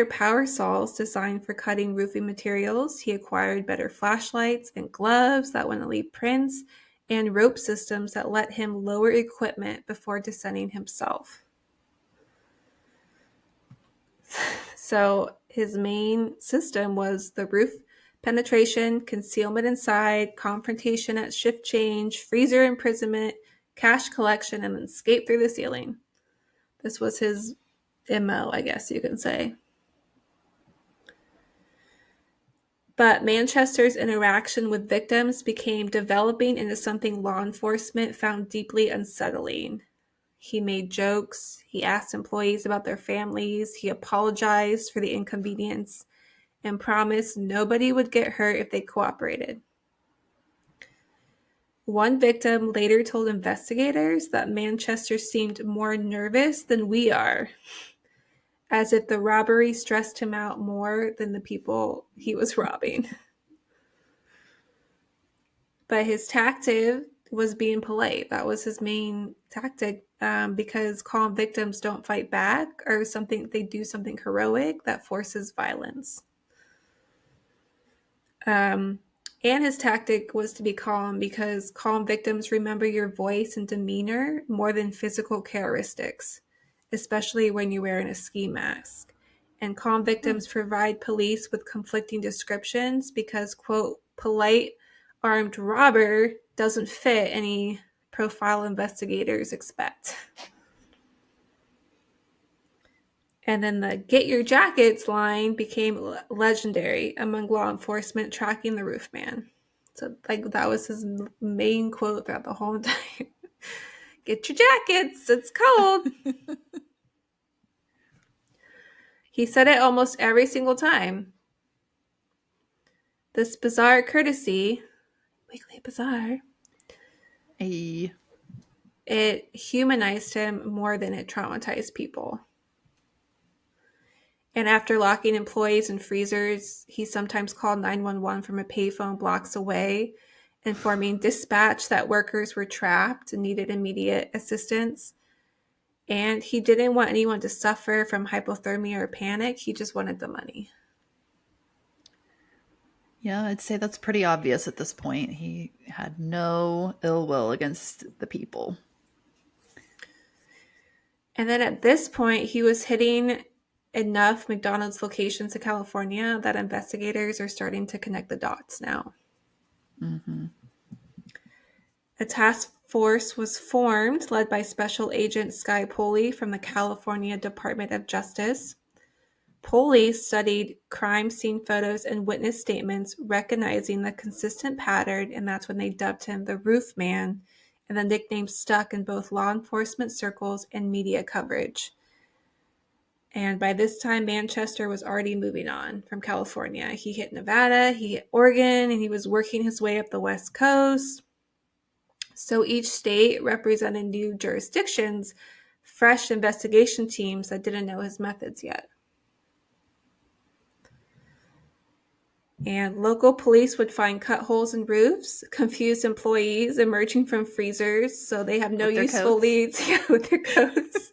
power saws designed for cutting roofing materials. He acquired better flashlights and gloves that wouldn't leave prints, and rope systems that let him lower equipment before descending himself. So his main system was the roof penetration, concealment inside, confrontation at shift change, freezer imprisonment, cash collection, and escape through the ceiling. This was his MO, I guess you can say. But Manchester's interaction with victims became developing into something law enforcement found deeply unsettling. He made jokes, he asked employees about their families, he apologized for the inconvenience, and promised nobody would get hurt if they cooperated. One victim later told investigators that Manchester seemed more nervous than we are, as if the robbery stressed him out more than the people he was robbing. But his tactic was being polite. That was his main tactic, because calm victims don't fight back, or they do something heroic that forces violence. And his tactic was to be calm because calm victims remember your voice and demeanor more than physical characteristics, especially when you're wearing a ski mask. And calm victims provide police with conflicting descriptions because, quote, polite armed robber doesn't fit any profile investigators expect. And then the "get your jackets" line became legendary among law enforcement tracking the Roofman. So that was his main quote throughout the whole time. Get your jackets, it's cold. He said it almost every single time. This bizarre courtesy, Weekly Bazaar, it humanized him more than it traumatized people. And after locking employees in freezers, he sometimes called 911 from a payphone blocks away, informing dispatch that workers were trapped and needed immediate assistance. And he didn't want anyone to suffer from hypothermia or panic. He just wanted the money. Yeah, I'd say that's pretty obvious at this point. He had no ill will against the people. And then at this point, he was hitting enough McDonald's locations in California that investigators are starting to connect the dots now. Mm-hmm. A task force was formed, led by Special Agent Sky Poley from the California Department of Justice. Poley studied crime scene photos and witness statements, recognizing the consistent pattern, and that's when they dubbed him the Roofman, and the nickname stuck in both law enforcement circles and media coverage. And by this time, Manchester was already moving on from California. He hit Nevada, he hit Oregon, and he was working his way up the West Coast. So each state represented new jurisdictions, fresh investigation teams that didn't know his methods yet. And local police would find cut holes in roofs, confused employees emerging from freezers, so they have no useful leads with their coats.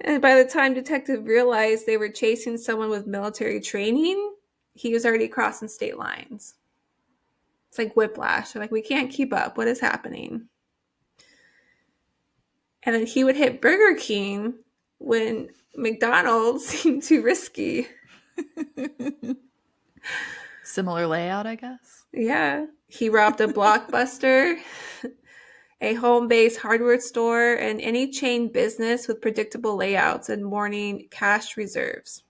And by the time detectives realized they were chasing someone with military training, he was already crossing state lines. It's like whiplash. They're like, we can't keep up. What is happening? And then he would hit Burger King when McDonald's seemed too risky. Similar layout, I guess. Yeah. He robbed a Blockbuster, a home-based hardware store, and any chain business with predictable layouts and morning cash reserves.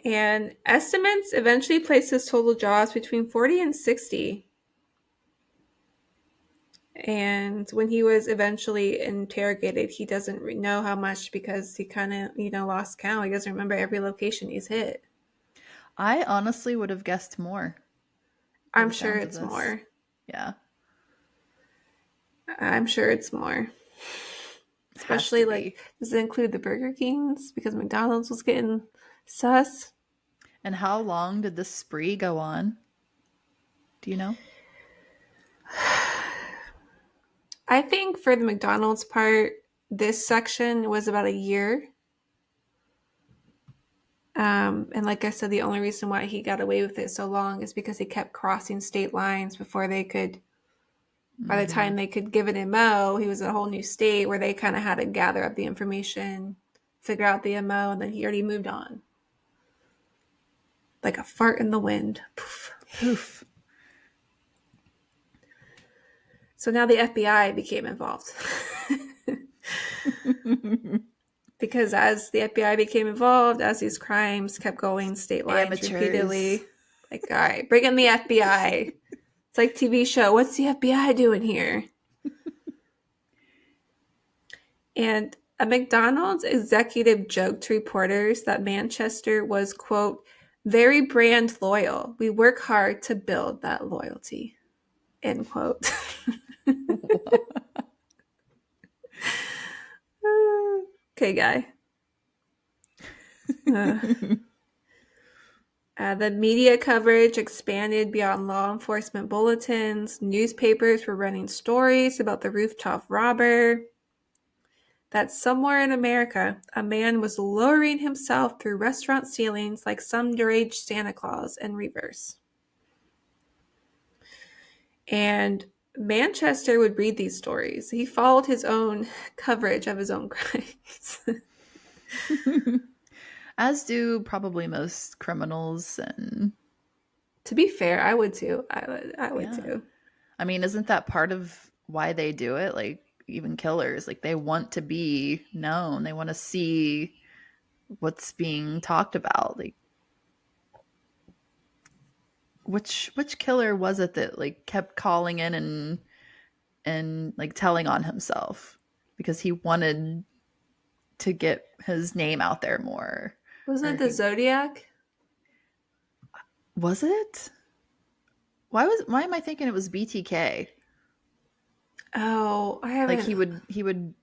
And estimates eventually placed his total jobs between 40 and 60. And when he was eventually interrogated, he doesn't know how much because he kind of, lost count. He doesn't remember every location he's hit. I honestly would have guessed more. I'm sure it's more. Yeah. I'm sure it's more. Especially, like, does it include the Burger Kings? Because McDonald's was getting sus. And how long did this spree go on? Do you know? I think for the McDonald's part, this section was about a year. And like I said, the only reason why he got away with it so long is because he kept crossing state lines before they could, by the time they could give an MO, he was in a whole new state where they kind of had to gather up the information, figure out the MO, and then he already moved on. Like a fart in the wind. Poof. Poof. So now the FBI became involved. Because as the FBI became involved, as these crimes kept going state lines repeatedly, like, all right, bring in the FBI. It's like TV show. What's the FBI doing here? And a McDonald's executive joked to reporters that Manchester was, quote, very brand loyal. We work hard to build that loyalty, end quote. Okay, guy. The media coverage expanded beyond law enforcement bulletins. Newspapers were running stories about the rooftop robber. That somewhere in America, a man was lowering himself through restaurant ceilings like some deranged Santa Claus in reverse. And Manchester would read these stories. He followed his own coverage of his own crimes. As do probably most criminals. And to be fair, I would too. I would too. I mean, isn't that part of why they do it? Like, even killers, like, they want to be known. They want to see what's being talked about. Like, which killer was it that, like, kept calling in and like telling on himself because he wanted to get his name out there more? Wasn't it the Zodiac? Was it? Why am I thinking it was BTK? Oh, I haven't. Like, he would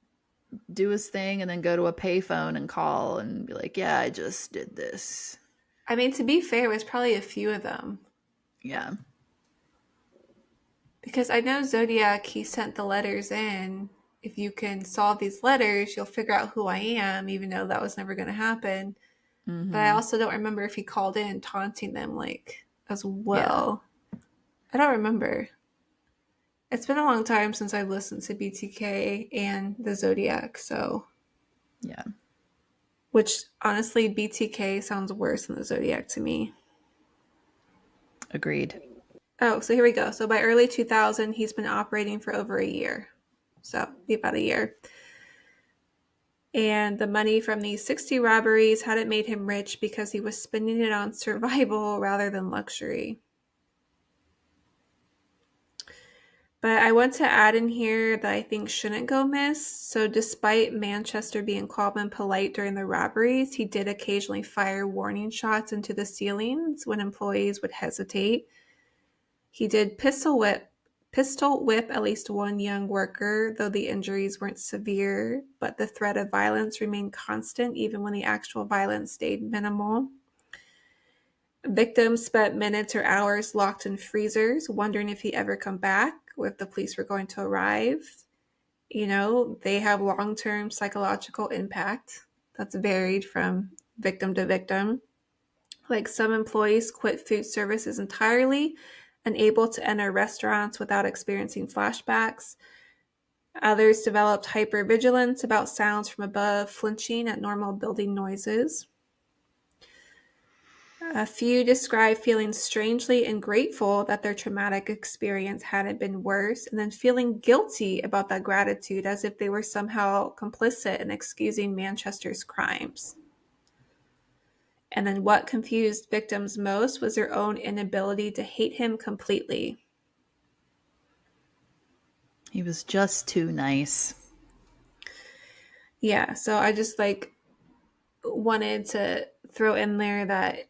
do his thing and then go to a payphone and call and be like, yeah, I just did this. I mean, to be fair, it was probably a few of them. Yeah. Because I know Zodiac, he sent the letters in. If you can solve these letters, you'll figure out who I am, even though that was never going to happen. Mm-hmm. But I also don't remember if he called in taunting them, like, as well. Yeah. I don't remember. It's been a long time since I've listened to BTK and the Zodiac, so. Yeah. Which, honestly, BTK sounds worse than the Zodiac to me. Agreed. Oh, so here we go. So by early 2000, he's been operating for over a year. So about a year. And the money from these 60 robberies hadn't made him rich because he was spending it on survival rather than luxury. But I want to add in here that I think shouldn't go missed. So despite Manchester being calm and polite during the robberies, he did occasionally fire warning shots into the ceilings when employees would hesitate. He did pistol whip at least one young worker, though the injuries weren't severe, but the threat of violence remained constant even when the actual violence stayed minimal. Victims spent minutes or hours locked in freezers, wondering if he'd ever come back or if the police were going to arrive. You know, they have long-term psychological impact that's varied from victim to victim. Like, some employees quit food services entirely, unable to enter restaurants without experiencing flashbacks. Others developed hypervigilance about sounds from above, flinching at normal building noises. A few describe feeling strangely and grateful that their traumatic experience hadn't been worse, and then feeling guilty about that gratitude as if they were somehow complicit in excusing Manchester's crimes. And then what confused victims most was their own inability to hate him completely. He was just too nice. Yeah, so I just like wanted to throw in there that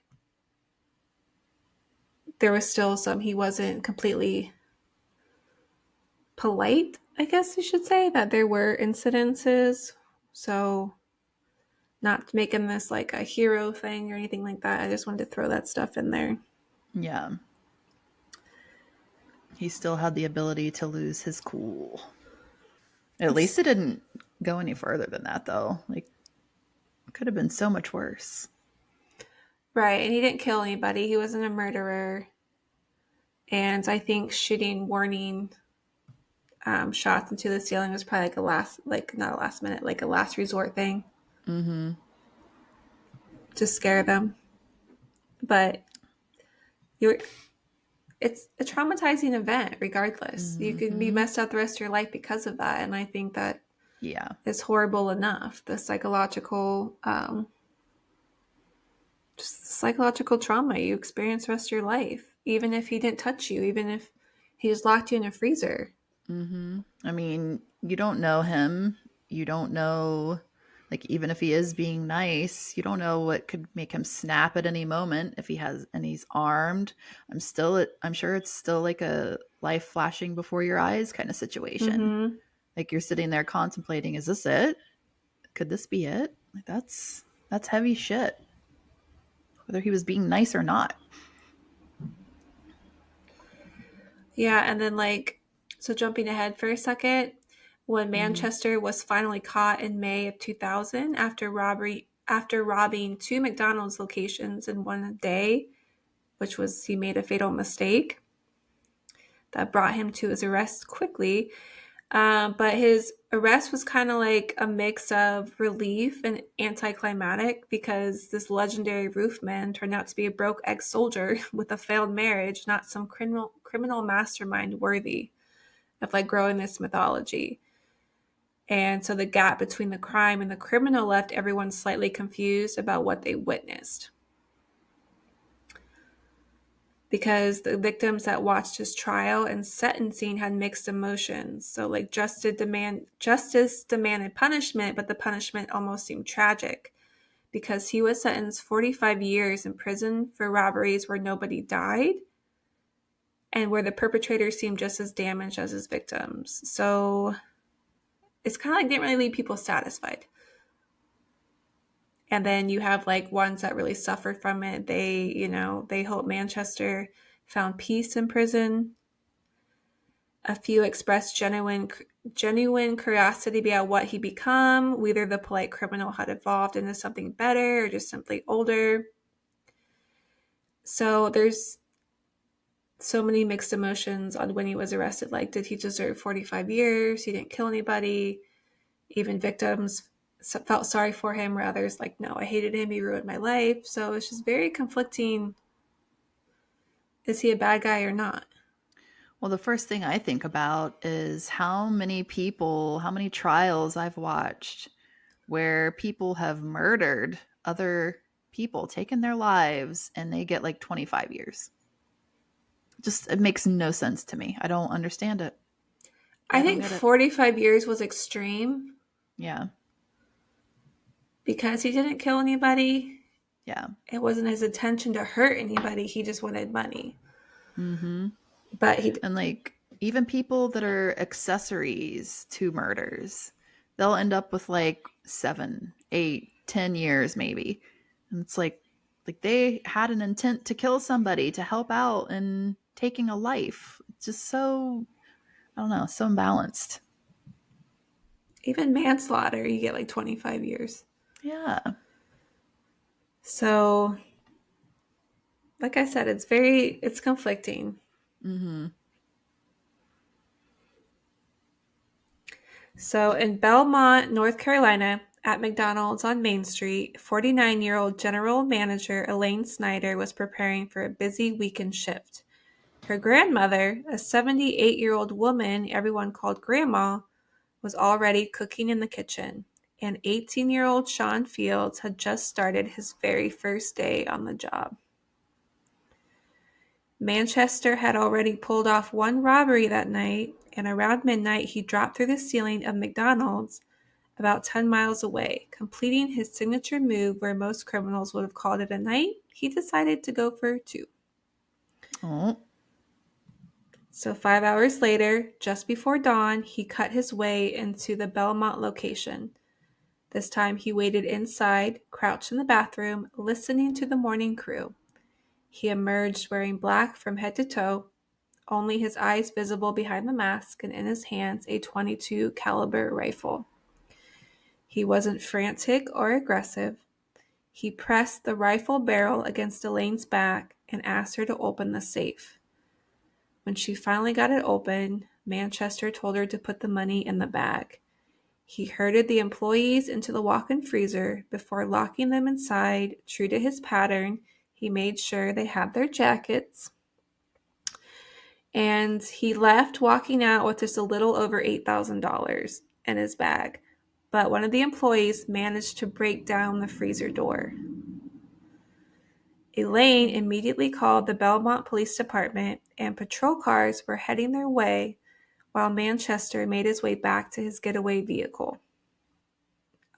there was still some, he wasn't completely polite, I guess you should say, that there were incidences. So not making this like a hero thing or anything like that. I just wanted to throw that stuff in there. Yeah. He still had the ability to lose his cool. At least it didn't go any further than that, though. Like, it could have been so much worse. Right, and he didn't kill anybody. He wasn't a murderer. And I think shooting warning shots into the ceiling was probably like a last, like not a last minute, like a last resort thing. Mm-hmm. To scare them. But it's a traumatizing event regardless. You could be messed up the rest of your life because of that. And I think that is horrible enough. The psychological just psychological trauma you experience the rest of your life. Even if he didn't touch you, even if he just locked you in a freezer. Mm-hmm. I mean, you don't know him. You don't know, like, even if he is being nice, you don't know what could make him snap at any moment if he has, and he's armed. I'm sure it's still like a life flashing before your eyes kind of situation. Mm-hmm. Like, you're sitting there contemplating, is this it? Could this be it? Like, that's heavy shit. Whether he was being nice or not. Yeah, and then so jumping ahead for a second, when Manchester was finally caught in May of 2000 after robbing two McDonald's locations in one day, which was he made a fatal mistake that brought him to his arrest quickly. But his arrest was kind of like a mix of relief and anticlimactic because this legendary roofman turned out to be a broke ex-soldier with a failed marriage, not some criminal mastermind worthy of like growing this mythology. And so the gap between the crime and the criminal left everyone slightly confused about what they witnessed. Because the victims that watched his trial and sentencing had mixed emotions. So like justice demanded punishment, but the punishment almost seemed tragic because he was sentenced 45 years in prison for robberies where nobody died and where the perpetrator seemed just as damaged as his victims. So it's kind of like didn't really leave people satisfied. And then you have like ones that really suffered from it. They hope Manchester found peace in prison. A few expressed genuine curiosity about what he become, whether the polite criminal had evolved into something better or just simply older. So there's so many mixed emotions on when he was arrested. Like, did he deserve 45 years? He didn't kill anybody. Even victims felt sorry for him, where others like, no, I hated him, he ruined my life. So it's just very conflicting. Is he a bad guy or not? Well, the first thing I think about is how many trials I've watched where people have murdered other people, taken their lives, and they get like 25 years. Just, it makes no sense to me. I don't understand it. I think 45 years was extreme. Yeah. Because he didn't kill anybody. Yeah. It wasn't his intention to hurt anybody. He just wanted money. Mm-hmm. But and like even people that are accessories to murders, they'll end up with like 7, 8, 10 years maybe. And it's like they had an intent to kill somebody, to help out in taking a life. It's just so, I don't know, so imbalanced. Even manslaughter, you get like 25 years. Yeah. So, like I said, it's conflicting. Mm-hmm. So in Belmont, North Carolina, at McDonald's on Main Street, 49-year-old general manager Elaine Snyder was preparing for a busy weekend shift. Her grandmother, a 78-year-old woman everyone called Grandma, was already cooking in the kitchen, and 18-year-old Sean Fields had just started his very first day on the job. Manchester had already pulled off one robbery that night, and around midnight he dropped through the ceiling of McDonald's about 10 miles away. Completing his signature move where most criminals would have called it a night, he decided to go for 2. Oh. So 5 hours later, just before dawn, he cut his way into the Belmont location. This time he waited inside, crouched in the bathroom, listening to the morning crew. He emerged wearing black from head to toe, only his eyes visible behind the mask, and in his hands a .22 caliber rifle. He wasn't frantic or aggressive. He pressed the rifle barrel against Elaine's back and asked her to open the safe. When she finally got it open, Manchester told her to put the money in the bag. He herded the employees into the walk-in freezer before locking them inside. True to his pattern, he made sure they had their jackets. And he left walking out with just a little over $8,000 in his bag. But one of the employees managed to break down the freezer door. Elaine immediately called the Belmont Police Department, and patrol cars were heading their way while Manchester made his way back to his getaway vehicle.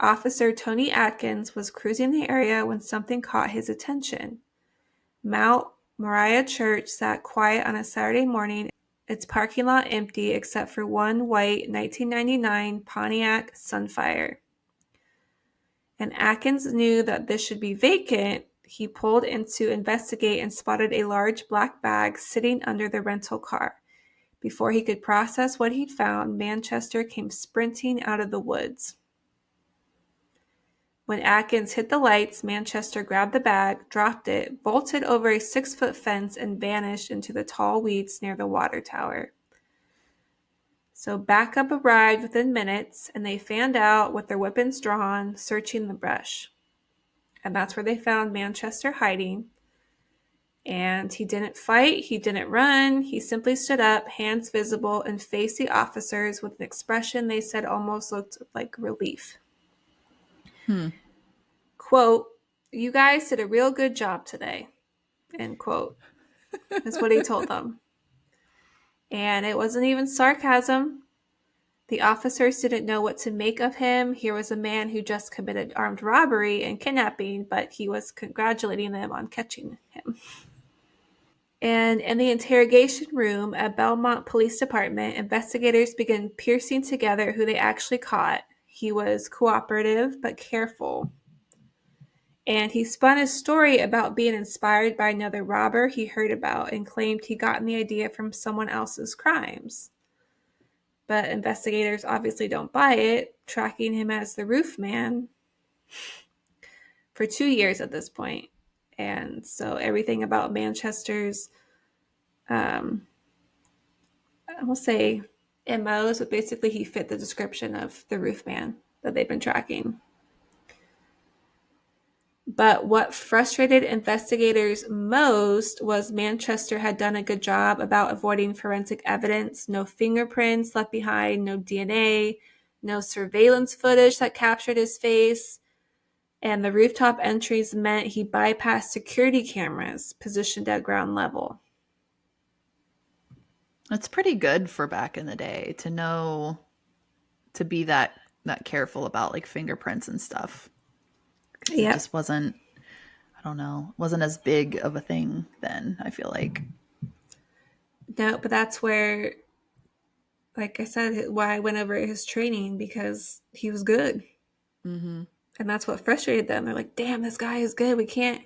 Officer Tony Atkins was cruising the area when something caught his attention. Mount Moriah Church sat quiet on a Saturday morning, its parking lot empty except for one white 1999 Pontiac Sunfire. And Atkins knew that this should be vacant. He pulled in to investigate and spotted a large black bag sitting under the rental car. Before he could process what he'd found, Manchester came sprinting out of the woods. When Atkins hit the lights, Manchester grabbed the bag, dropped it, bolted over a 6-foot fence, and vanished into the tall weeds near the water tower. So backup arrived within minutes, and they fanned out with their weapons drawn, searching the brush. And that's where they found Manchester hiding. And he didn't fight, he didn't run, he simply stood up, hands visible, and faced the officers with an expression they said almost looked like relief. Quote, "You guys did a real good job today," end quote. That's what he told them. And it wasn't even sarcasm. The officers didn't know what to make of him. Here was a man who just committed armed robbery and kidnapping, but he was congratulating them on catching him. And in the interrogation room at Belmont Police Department, investigators began piecing together who they actually caught. He was cooperative but careful. And he spun a story about being inspired by another robber he heard about and claimed he gotten the idea from someone else's crimes. But investigators obviously don't buy it, tracking him as the Roofman for 2 years at this point. And so everything about Manchester's, I will say, MOs, but basically he fit the description of the Roofman that they've been tracking. But what frustrated investigators most was Manchester had done a good job about avoiding forensic evidence. No fingerprints left behind, no DNA, no surveillance footage that captured his face. And the rooftop entries meant he bypassed security cameras positioned at ground level. That's pretty good for back in the day to know, to be that careful about like fingerprints and stuff. It just wasn't, I don't know, wasn't as big of a thing then, I feel like. No, but that's where, like I said, why I went over his training, because he was good. Mm-hmm. And that's what frustrated them. They're like, damn, this guy is good. We can't,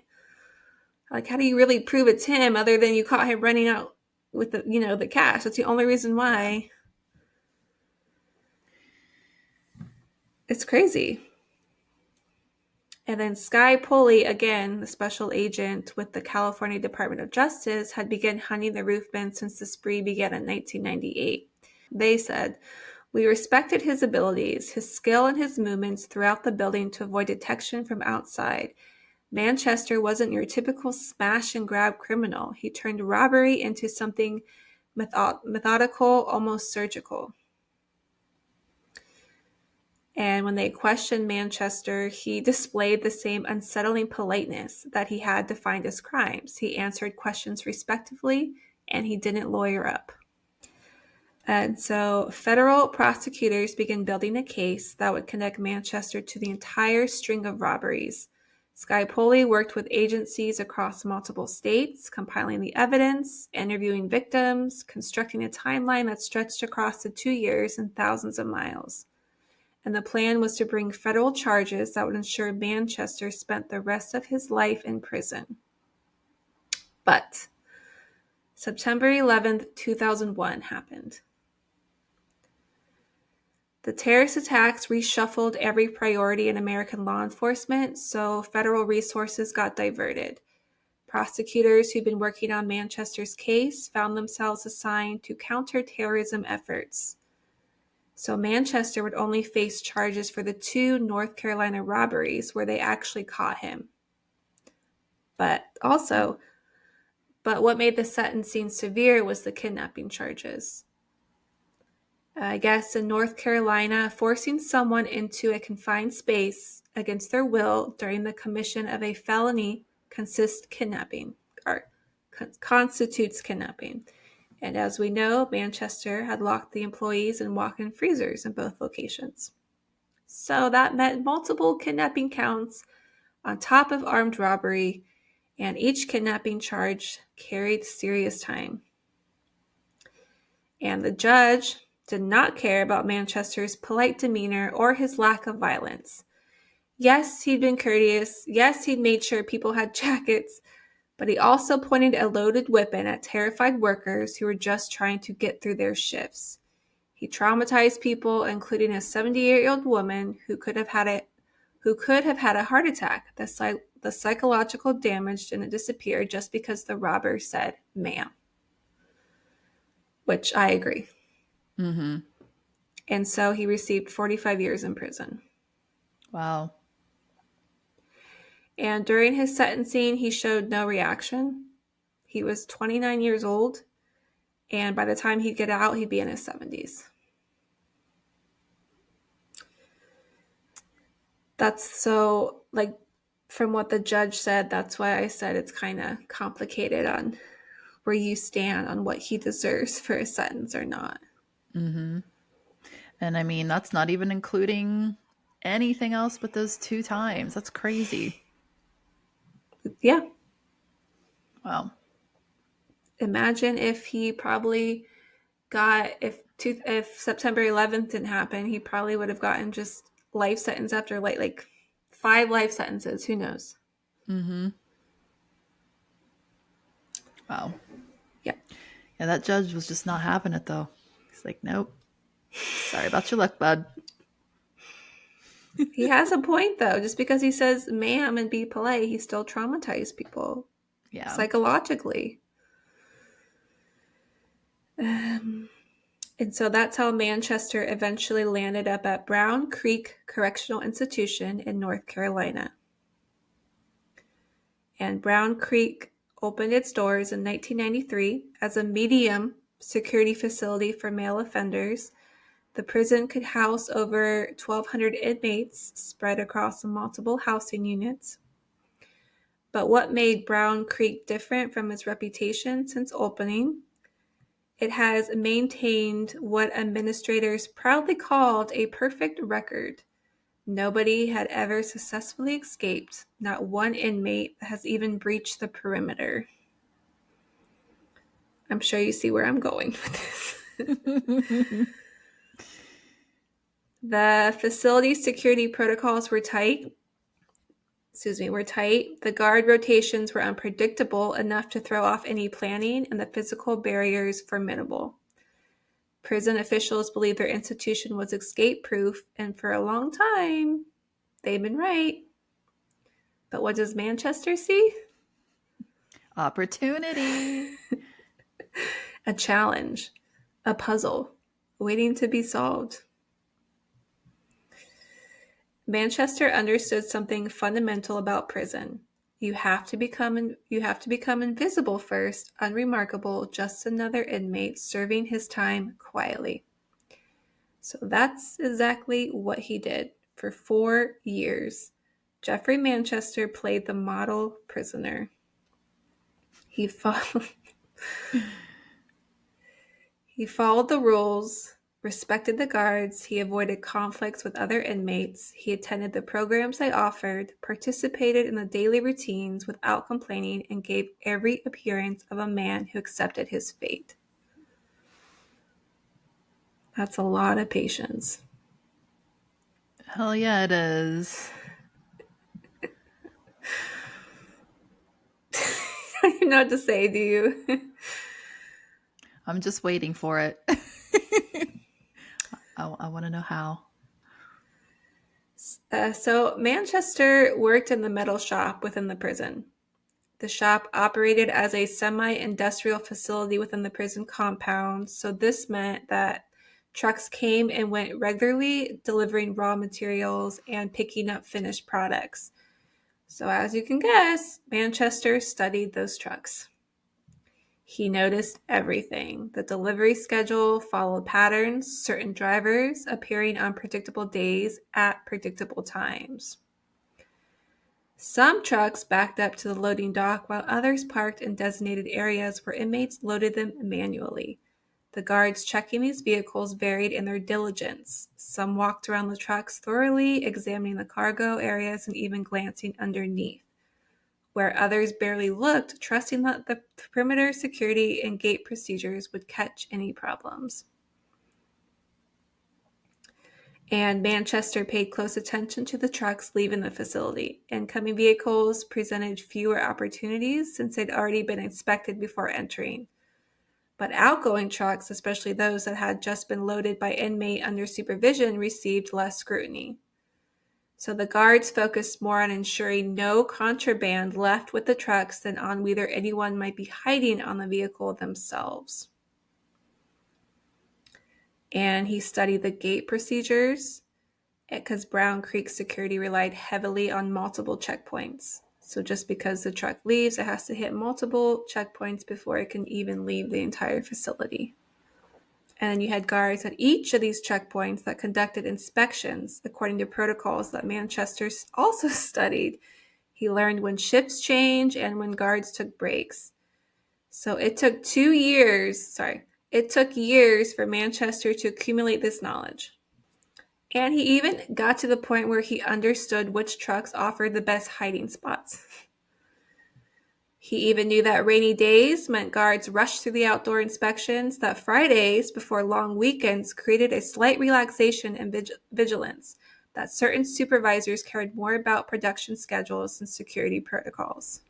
like, how do you really prove it's him other than you caught him running out with the, the cash? That's the only reason why. It's crazy. And then Sky Pulley, again, the special agent with the California Department of Justice, had begun hunting the Roofman since the spree began in 1998. They said, "We respected his abilities, his skill, and his movements throughout the building to avoid detection from outside. Manchester wasn't your typical smash and grab criminal. He turned robbery into something methodical, almost surgical." And when they questioned Manchester, he displayed the same unsettling politeness that he had defined his crimes. He answered questions respectfully, and he didn't lawyer up. And so federal prosecutors began building a case that would connect Manchester to the entire string of robberies. Skypoli worked with agencies across multiple states, compiling the evidence, interviewing victims, constructing a timeline that stretched across the 2 years and thousands of miles. And the plan was to bring federal charges that would ensure Manchester spent the rest of his life in prison. But September 11th, 2001 happened. The terrorist attacks reshuffled every priority in American law enforcement, so federal resources got diverted. Prosecutors who'd been working on Manchester's case found themselves assigned to counterterrorism efforts. So Manchester would only face charges for the 2 North Carolina robberies where they actually caught him. But what made the sentencing severe was the kidnapping charges. I guess in North Carolina, forcing someone into a confined space against their will during the commission of a felony constitutes kidnapping. And as we know, Manchester had locked the employees in walk-in freezers in both locations. So that meant multiple kidnapping counts on top of armed robbery, and each kidnapping charge carried serious time. And the judge did not care about Manchester's polite demeanor or his lack of violence. Yes, he'd been courteous. Yes, he'd made sure people had jackets, but he also pointed a loaded weapon at terrified workers who were just trying to get through their shifts. He traumatized people, including a 78-year-old woman who could have had a heart attack. The psychological damage didn't disappear just because the robber said, "Ma'am." Which I agree. Mm-hmm. And so he received 45 years in prison. Wow. And during his sentencing, he showed no reaction. He was 29 years old, and by the time he'd get out, he'd be in his 70s. That's so, from what the judge said, that's why I said it's kind of complicated on where you stand on what he deserves for a sentence or not. Mm-hmm. And I mean, that's not even including anything else but those 2 times. That's crazy. Yeah. Wow. Imagine if he probably got, if September 11th didn't happen, he probably would have gotten just life sentence after like 5 life sentences. Who knows? Mm-hmm. Wow. Yeah. Yeah, that judge was just not having it, though. He's like, nope. Sorry about your luck, bud. He has a point, though. Just because he says ma'am and be polite, he still traumatized people. Yeah. Psychologically. And so that's how Manchester eventually landed up at Brown Creek Correctional Institution in North Carolina. And Brown Creek opened its doors in 1993 as a medium security facility for male offenders. The prison could house over 1,200 inmates spread across multiple housing units. But what made Brown Creek different from its reputation since opening? It has maintained what administrators proudly called a perfect record. Nobody had ever successfully escaped. Not one inmate has even breached the perimeter. I'm sure you see where I'm going with this. The facility security protocols were tight. The guard rotations were unpredictable enough to throw off any planning, and the physical barriers formidable. Prison officials believed their institution was escape-proof, and for a long time, they've been right. But what does Manchester see? Opportunity. A challenge, a puzzle, waiting to be solved. Manchester understood something fundamental about prison. You have to become invisible first, unremarkable, just another inmate serving his time quietly. So that's exactly what he did for 4 years. Jeffrey Manchester played the model prisoner. He He followed the rules, respected the guards, he avoided conflicts with other inmates, he attended the programs they offered, participated in the daily routines without complaining, and gave every appearance of a man who accepted his fate. That's a lot of patience. Hell yeah, it is. I don't even know what to say, do you? I'm just waiting for it. I want to know how. So Manchester worked in the metal shop within the prison. The shop operated as a semi-industrial facility within the prison compound, so this meant that trucks came and went regularly, delivering raw materials and picking up finished products. So as you can guess, Manchester studied those trucks. He noticed everything. The delivery schedule followed patterns, certain drivers appearing on predictable days at predictable times. Some trucks backed up to the loading dock, while others parked in designated areas where inmates loaded them manually. The guards checking these vehicles varied in their diligence. Some walked around the trucks thoroughly, examining the cargo areas and even glancing underneath, where others barely looked, trusting that the perimeter security and gate procedures would catch any problems. And Manchester paid close attention to the trucks leaving the facility. Incoming vehicles presented fewer opportunities since they'd already been inspected before entering. But outgoing trucks, especially those that had just been loaded by inmate under supervision, received less scrutiny. So the guards focused more on ensuring no contraband left with the trucks than on whether anyone might be hiding on the vehicle themselves. And he studied the gate procedures because Brown Creek security relied heavily on multiple checkpoints. So just because the truck leaves, it has to hit multiple checkpoints before it can even leave the entire facility. And then you had guards at each of these checkpoints that conducted inspections according to protocols that Manchester also studied. He learned when shifts change and when guards took breaks. So it took It took years for Manchester to accumulate this knowledge. And he even got to the point where he understood which trucks offered the best hiding spots. He even knew that rainy days meant guards rushed through the outdoor inspections, that Fridays before long weekends created a slight relaxation and vigilance, that certain supervisors cared more about production schedules and security protocols.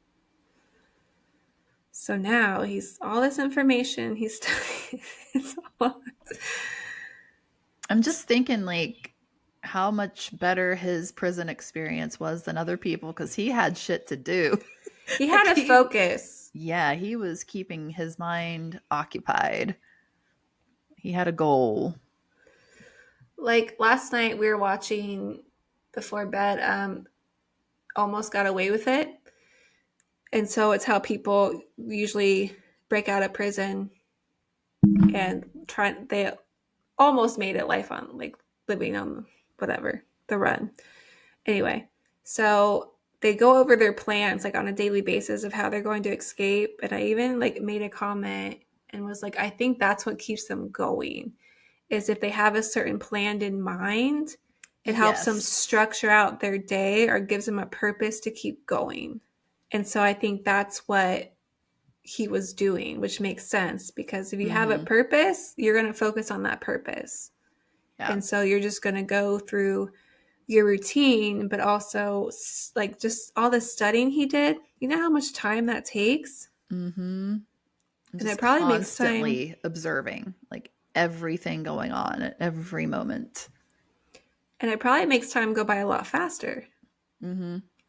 So now all this information he's studying. I'm just thinking, like, how much better his prison experience was than other people, because he had shit to do. He had a focus. Yeah, he was keeping his mind occupied. He had a goal. Like last night we were watching before bed, Almost Got Away with It. And so it's how people usually break out of prison and they almost made it life on, like, living on whatever, the run. Anyway, so they go over their plans like on a daily basis of how they're going to escape. And I even like made a comment and was like, I think that's what keeps them going, is if they have a certain plan in mind, it helps them structure out their day or gives them a purpose to keep going. And so I think that's what he was doing, which makes sense, because if you have a purpose, you're going to focus on that purpose. Yeah. And so you're just going to go through your routine, but also like just all the studying he did. You know how much time that takes? Mm-hmm. And it probably makes time. Constantly observing like everything going on at every moment. And it probably makes time go by a lot faster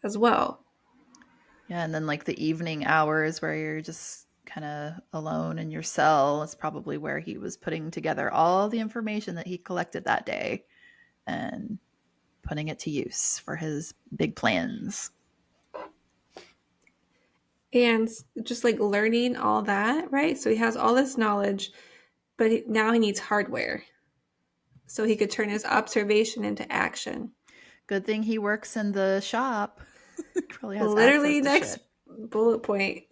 as well. Yeah, and then like the evening hours where you're just kind of alone in your cell is probably where he was putting together all the information that he collected that day and putting it to use for his big plans. And just like learning all that, right? So he has all this knowledge, but now he needs hardware so he could turn his observation into action. Good thing he works in the shop. Probably has literally next shit. Bullet point.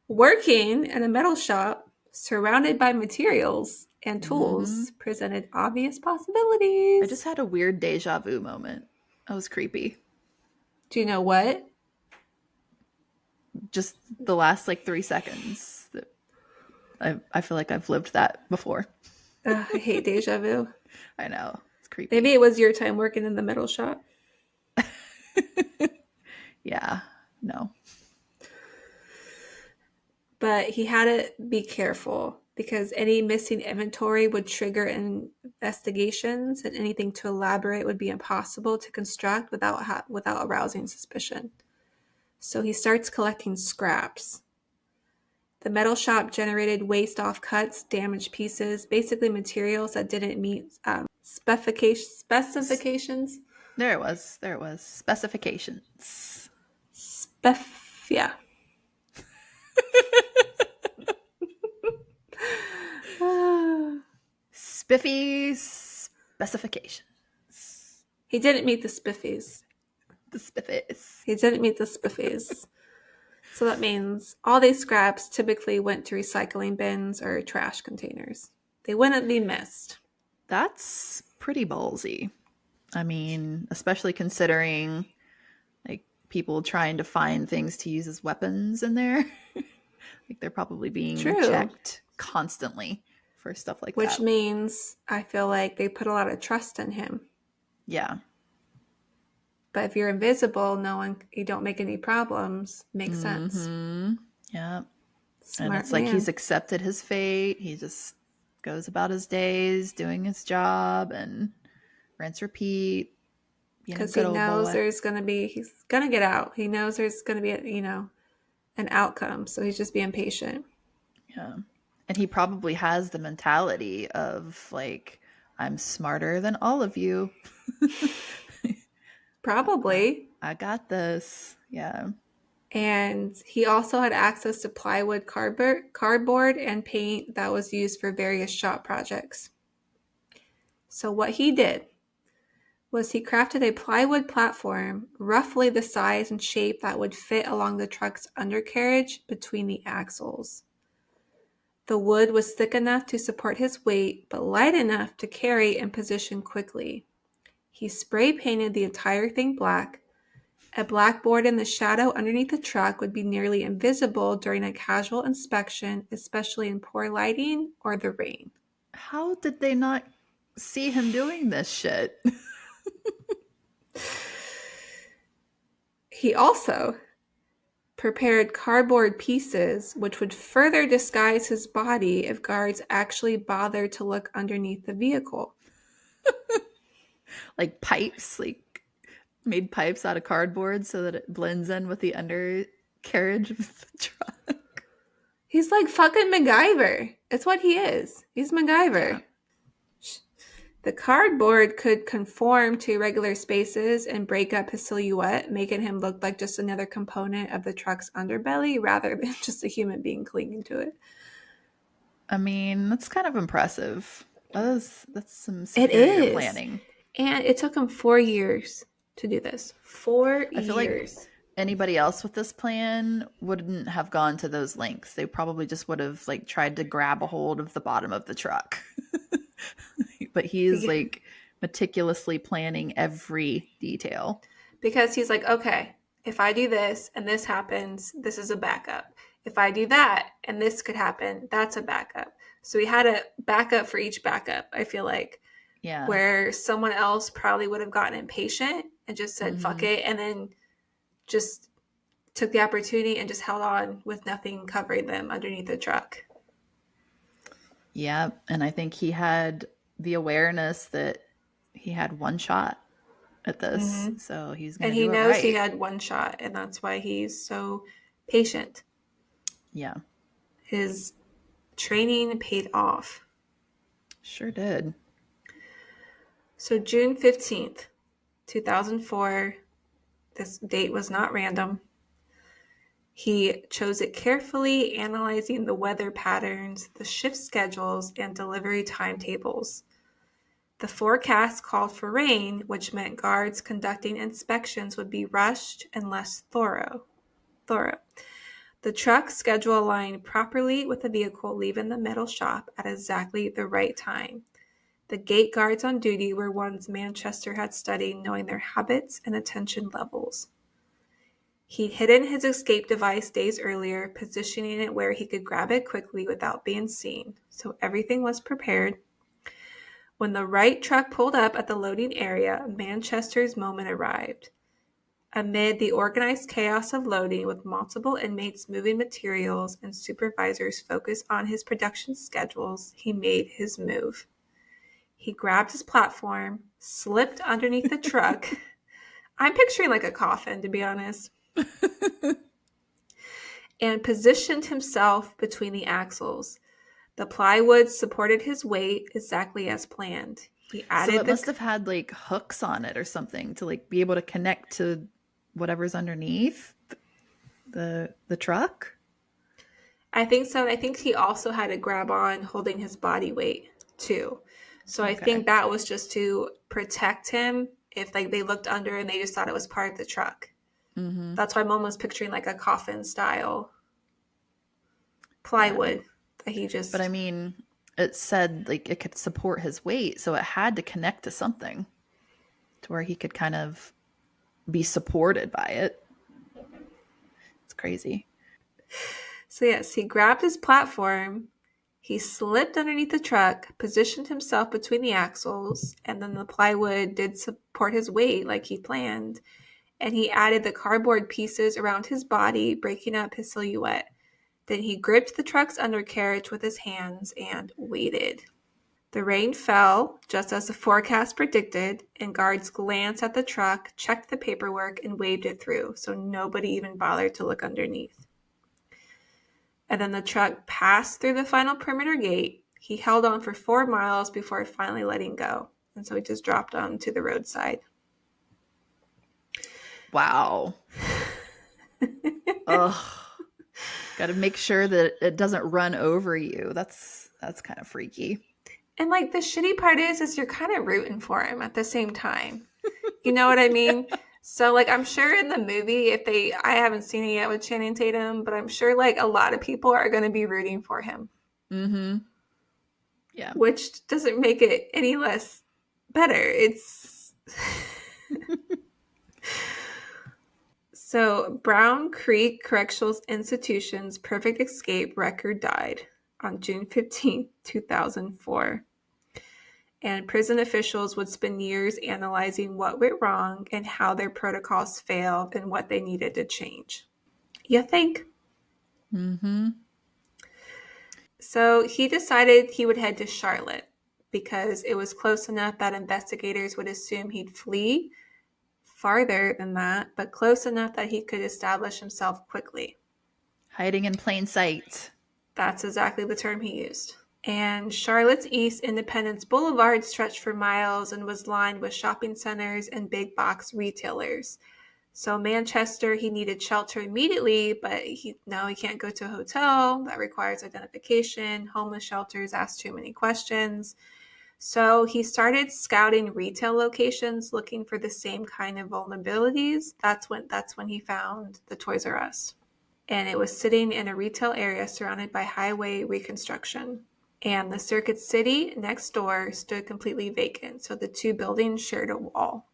Working in a metal shop surrounded by materials and tools, presented obvious possibilities. I just had a weird deja vu moment. That was creepy. Do you know what? Just the last 3 seconds. I feel like I've lived that before. I hate deja vu. I know. It's creepy. Maybe it was your time working in the metal shop. Yeah. No. But he had to be careful because any missing inventory would trigger investigations, and anything too elaborate would be impossible to construct without arousing suspicion. So he starts collecting scraps. The metal shop generated waste offcuts, damaged pieces, basically materials that didn't meet specifications. There it was. Specifications. Yeah. Spiffy specifications. He didn't meet the spiffies. He didn't meet the spiffies. So that means all these scraps typically went to recycling bins or trash containers. They wouldn't be missed. That's pretty ballsy. I mean, especially considering people trying to find things to use as weapons in there. They're probably being checked constantly for stuff like that. Which means I feel like they put a lot of trust in him. Yeah. But if you're invisible, you don't make any problems. Makes sense. Yeah. Smart and it's man. He's accepted his fate. He just goes about his days doing his job and rinse, repeat. Because he knows he's going to get out. He knows there's going to be, an outcome. So he's just being patient. Yeah. And he probably has the mentality of I'm smarter than all of you. Probably. I got this. Yeah. And he also had access to plywood, cardboard, and paint that was used for various shop projects. So what he did was he crafted a plywood platform roughly the size and shape that would fit along the truck's undercarriage between the axles. The wood was thick enough to support his weight, but light enough to carry and position quickly. He spray painted the entire thing black. A blackboard in the shadow underneath the truck would be nearly invisible during a casual inspection, especially in poor lighting or the rain. How did they not see him doing this shit? He also prepared cardboard pieces which would further disguise his body if guards actually bothered to look underneath the vehicle. Pipes, made pipes out of cardboard so that it blends in with the undercarriage of the truck. He's like fucking MacGyver. It's what he is. He's MacGyver. Yeah. The cardboard could conform to irregular spaces and break up his silhouette, making him look like just another component of the truck's underbelly rather than just a human being clinging to it. I mean, that's kind of impressive. That's some superior planning. And it took him 4 years to do this. 4 years. I feel like anybody else with this plan wouldn't have gone to those lengths. They probably just would have tried to grab a hold of the bottom of the truck. But he's meticulously planning every detail. Because he's like, okay, if I do this and this happens, this is a backup. If I do that and this could happen, that's a backup. So he had a backup for each backup, I feel like. Yeah. Where someone else probably would have gotten impatient and just said, fuck it. And then just took the opportunity and just held on with nothing covering them underneath the truck. Yeah. And I think he had the awareness that he had one shot at this. So he's going to do it right. And he knows he had one shot. And that's why he's so patient. Yeah. His training paid off. Sure did. So June 15th, 2004, this date was not random. He chose it carefully, analyzing the weather patterns, the shift schedules, and delivery timetables. The forecast called for rain, which meant guards conducting inspections would be rushed and less thorough. The The truck schedule aligned properly with the vehicle leaving the metal shop at exactly the right time. The gate guards on duty were ones Manchester had studied, knowing their habits and attention levels. He'd hidden his escape device days earlier, positioning it where he could grab it quickly without being seen, so everything was prepared. When the right truck pulled up at the loading area, Manchester's moment arrived. Amid the organized chaos of loading, with multiple inmates moving materials and supervisors focused on his production schedules, he made his move. He grabbed his platform, slipped underneath the truck. I'm picturing like a coffin, to be honest. And positioned himself between the axles. The plywood supported his weight exactly as planned. So it must have had like hooks on it or something to like be able to connect to whatever's underneath the truck. I think so. I think he also had to grab on holding his body weight too. So I think that was just to protect him if like they looked under and they just thought it was part of the truck. Mm-hmm. That's why Mom was picturing like a coffin style plywood that he just. But I mean, it said like it could support his weight, so it had to connect to something to where he could kind of be supported by it. It's crazy. So yes, he grabbed his platform, he slipped underneath the truck, positioned himself between the axles, and then the plywood did support his weight like he planned, and he added the cardboard pieces around his body, breaking up his silhouette. Then he gripped the truck's undercarriage with his hands and waited. The rain fell, just as the forecast predicted, and guards glanced at the truck, checked the paperwork, and waved it through, so nobody even bothered to look underneath. And then the truck passed through the final perimeter gate. He held on for 4 miles before finally letting go. And so he just dropped onto the roadside. Wow. Ugh. Got to make sure that it doesn't run over you. That's kind of freaky. And like the shitty part is you're kind of rooting for him at the same time. You know what I mean? So like I'm sure in the movie, I haven't seen it yet with Channing Tatum, but I'm sure like a lot of people are going to be rooting for him. Mm-hmm. Yeah. Which doesn't make it any less better. It's So Brown Creek Correctional Institution's perfect escape record died on June 15, 2004. And prison officials would spend years analyzing what went wrong and how their protocols failed and what they needed to change. You think? Mm-hmm. So he decided he would head to Charlotte because it was close enough that investigators would assume he'd flee farther than that, but close enough that he could establish himself quickly. Hiding in plain sight. That's exactly the term he used. And Charlotte's East Independence Boulevard stretched for miles and was lined with shopping centers and big box retailers. So Manchester, he needed shelter immediately, but he can't go to a hotel. That requires identification. Homeless shelters ask too many questions. So he started scouting retail locations looking for the same kind of vulnerabilities. That's when he found the Toys R Us. And it was sitting in a retail area surrounded by highway reconstruction. And the Circuit City next door stood completely vacant. So the two buildings shared a wall.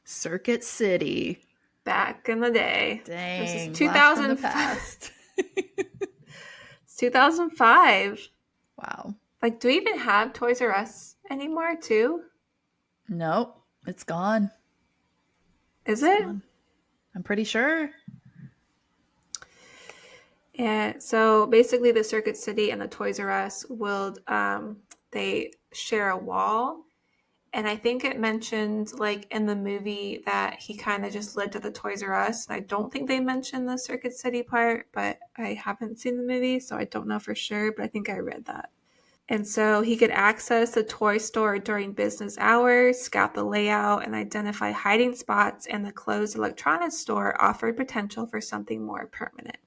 Circuit City. Back in the day. Dang. This is 2005. It's 2005. Wow. Like, do we even have Toys R Us anymore, too? Nope. It's gone. Is it? Gone. I'm pretty sure. And so basically the Circuit City and the Toys R Us they share a wall. And I think it mentioned like in the movie that he kind of just lived at the Toys R Us. I don't think they mentioned the Circuit City part, but I haven't seen the movie, so I don't know for sure, but I think I read that. And so he could access the toy store during business hours, scout the layout, and identify hiding spots, and the closed electronics store offered potential for something more permanent.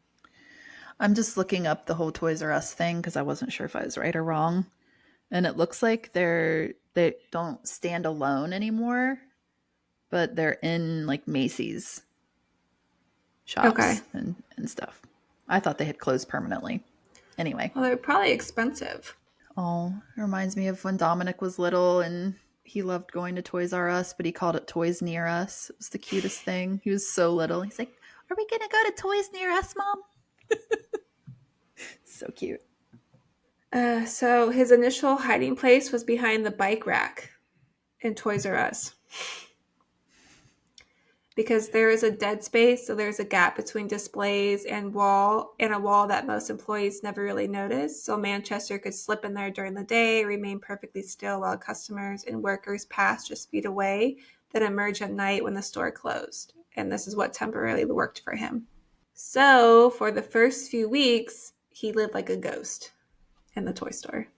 I'm just looking up the whole Toys R Us thing because I wasn't sure if I was right or wrong. And it looks like they don't stand alone anymore, but they're in like Macy's shops and stuff. I thought they had closed permanently. Anyway. Well, they're probably expensive. Oh, it reminds me of when Dominic was little and he loved going to Toys R Us, but he called it Toys Near Us. It was the cutest thing. He was so little. He's like, "Are we going to go to Toys Near Us, Mom?" So cute. So his initial hiding place was behind the bike rack in Toys R Us. Because there is a dead space, so there's a gap between displays and a wall that most employees never really notice. So Manchester could slip in there during the day, remain perfectly still while customers and workers passed just feet away, then emerge at night when the store closed. And this is what temporarily worked for him. So for the first few weeks, he lived like a ghost in the toy store.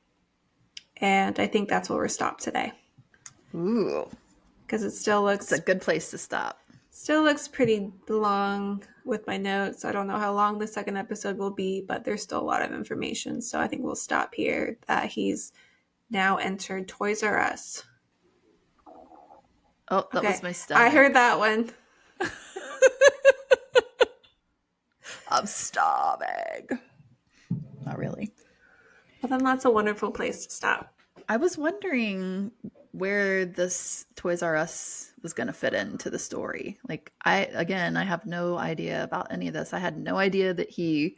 And I think that's where we're stopped today. Ooh. Because it still looks... It's a good place to stop. Still looks pretty long with my notes. I don't know how long the second episode will be, but there's still a lot of information. So I think we'll stop here that he's now entered Toys R Us. Oh, that was my stomach. I heard that one. I'm starving. Not really. Well, then that's a wonderful place to stop. I was wondering where this Toys R Us was going to fit into the story. Like, I have no idea about any of this. I had no idea that he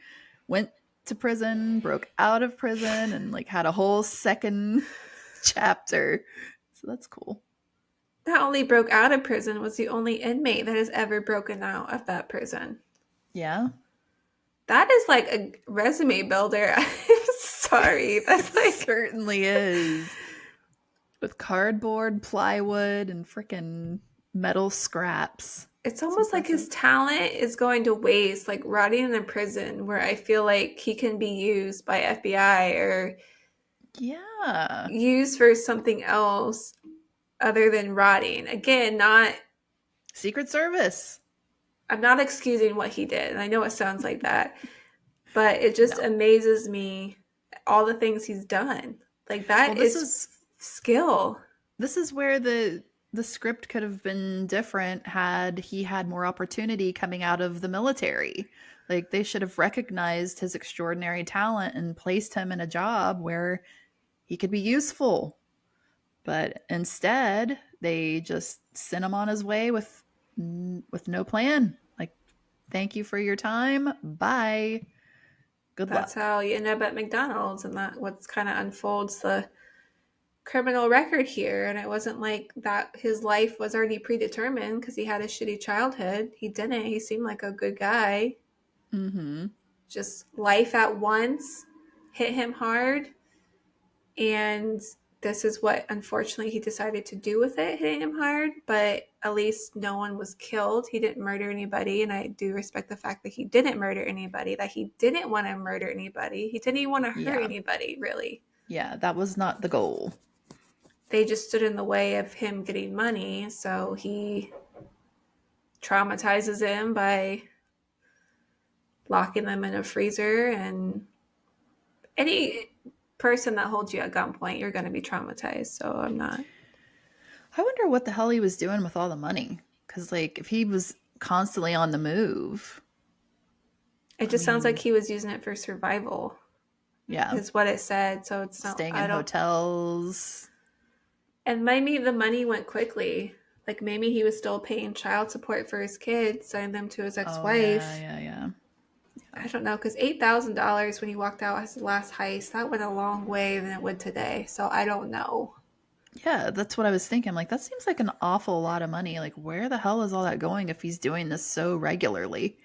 went to prison, broke out of prison, and like had a whole second chapter. So that's cool. Not only broke out of prison, was the only inmate that has ever broken out of that prison. Yeah. That is like a resume builder. I'm sorry. That's like... It certainly is. With cardboard, plywood, and freaking metal scraps. It's almost like his talent is going to waste, like rotting in a prison where I feel like he can be used by FBI or used for something else other than rotting. Again, not... Secret Service. I'm not excusing what he did. And I know it sounds like that, but it just amazes me all the things he's done. Like that is skill. This is where the script could have been different had he had more opportunity coming out of the military. Like they should have recognized his extraordinary talent and placed him in a job where he could be useful. But instead, they just sent him on his way with no plan. Like, thank you for your time. Bye. Good luck. That's how you end up at McDonald's, and that what's kind of unfolds the criminal record here. And it wasn't like that his life was already predetermined because he had a shitty childhood. He didn't. He seemed like a good guy. Mm-hmm. Just life at once hit him hard, and this is what unfortunately he decided to do with it, hitting him hard. But at least no one was killed. He didn't murder anybody, and I do respect the fact that he didn't murder anybody, that he didn't want to murder anybody. He didn't even want to hurt anybody, really. Yeah, that was not the goal. They just stood in the way of him getting money, so he traumatizes him by locking them in a freezer. And any person that holds you at gunpoint, you're going to be traumatized. So I'm not. I wonder what the hell he was doing with all the money. Because, like, if he was constantly on the move. It just sounds like he was using it for survival. Yeah. Is what it said. So it's not. Staying in hotels. And maybe the money went quickly. Like, maybe he was still paying child support for his kids, sending them to his ex-wife. Yeah. I don't know, because $8,000 when he walked out as his last heist, that went a long way than it would today. So I don't know. Yeah, that's what I was thinking. Like, that seems like an awful lot of money. Like, where the hell is all that going if he's doing this so regularly?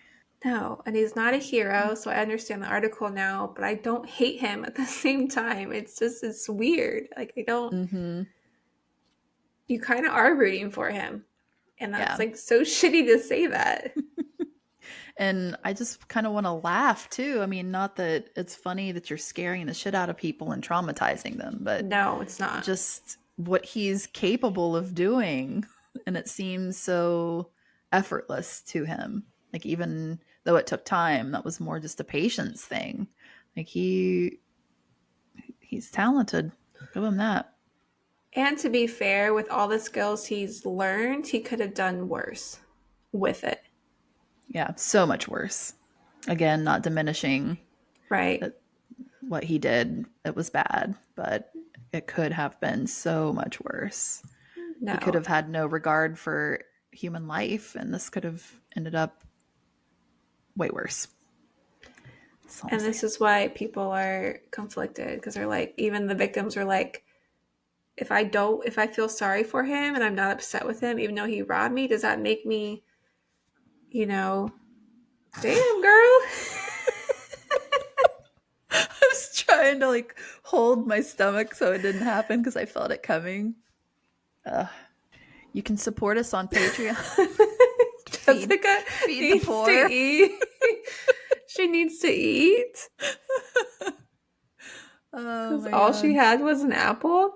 No, and he's not a hero, so I understand the article now, but I don't hate him at the same time. It's just, it's weird. Like, I don't... Mm-hmm. You kind of are rooting for him. And that's like so shitty to say that. And I just kind of want to laugh too. I mean, not that it's funny that you're scaring the shit out of people and traumatizing them, but no, it's not. Just what he's capable of doing. And it seems so effortless to him. Like, even though it took time, that was more just a patience thing. Like, he's talented. Give him that. And to be fair, with all the skills he's learned, he could have done worse with it. Yeah, so much worse. Again, not diminishing right what he did. It was bad, but it could have been so much worse. No. He could have had no regard for human life, and this could have ended up way worse. And this is why people are conflicted, because they're like, even the victims are like, if I feel sorry for him and I'm not upset with him, even though he robbed me, does that make me, damn girl? I was trying to like hold my stomach so it didn't happen because I felt it coming. You can support us on Patreon. Jessica feed the poor. To eat. She needs to eat. Because all she had was an apple.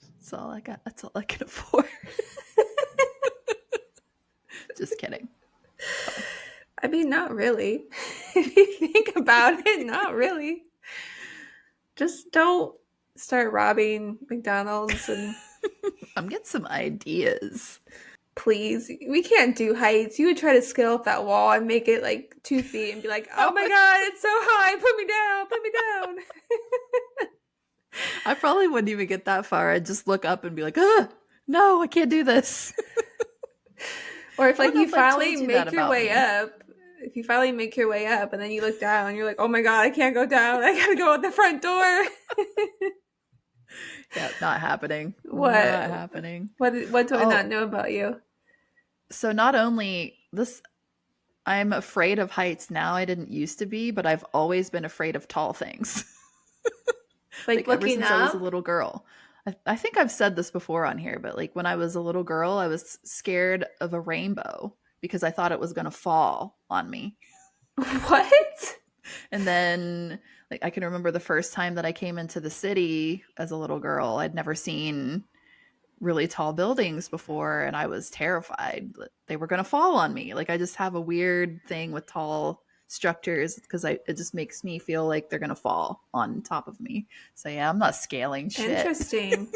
That's all I got. That's all I can afford. Just kidding. I mean, not really. If you think about it, not really. Just don't start robbing McDonald's and I'm getting some ideas. Please, we can't do heights. You would try to scale up that wall and make it like 2 feet and be like, oh my God, it's so high. Put me down. I probably wouldn't even get that far. I'd just look up and be like, no, I can't do this. Or if like you finally make your way up, if you finally make your way up and then you look down and you're like, oh my God, I can't go down. I gotta go out the front door. Yeah, not happening. What? Not happening. What do I not know about you? So not only this, I'm afraid of heights now. I didn't used to be, but I've always been afraid of tall things. Like looking ever since up? I was a little girl. I think I've said this before on here, but like when I was a little girl, I was scared of a rainbow because I thought it was going to fall on me. What? And then like I can remember the first time that I came into the city as a little girl. I'd never seen really tall buildings before, and I was terrified that they were going to fall on me. Like I just have a weird thing with tall structures because it just makes me feel like they're going to fall on top of me. So yeah, I'm not scaling shit. Interesting.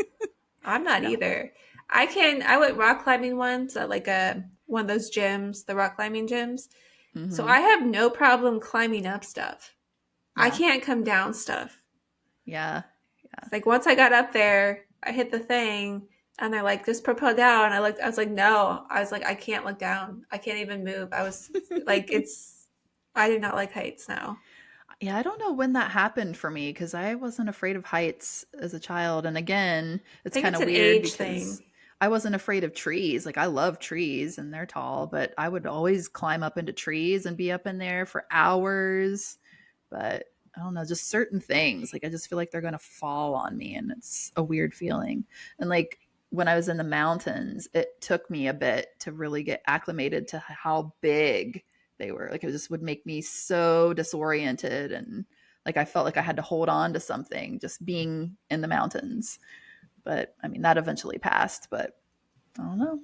I'm not either. I went rock climbing once at like one of those gyms, the rock climbing gyms. Mm-hmm. So I have no problem climbing up stuff. Yeah. I can't come down stuff. Yeah. Like once I got up there, I hit the thing and they're like, just propel down. I was like, no. I was like, I can't look down. I can't even move. I was like, I do not like heights now. Yeah, I don't know when that happened for me because I wasn't afraid of heights as a child. And again, it's kind of weird because I wasn't afraid of trees. Like I love trees and they're tall, but I would always climb up into trees and be up in there for hours. But I don't know, just certain things. Like I just feel like they're going to fall on me and it's a weird feeling. And like when I was in the mountains, it took me a bit to really get acclimated to how big they were. Like it just would make me so disoriented and like I felt like I had to hold on to something just being in the mountains. But I mean that eventually passed, but I don't know.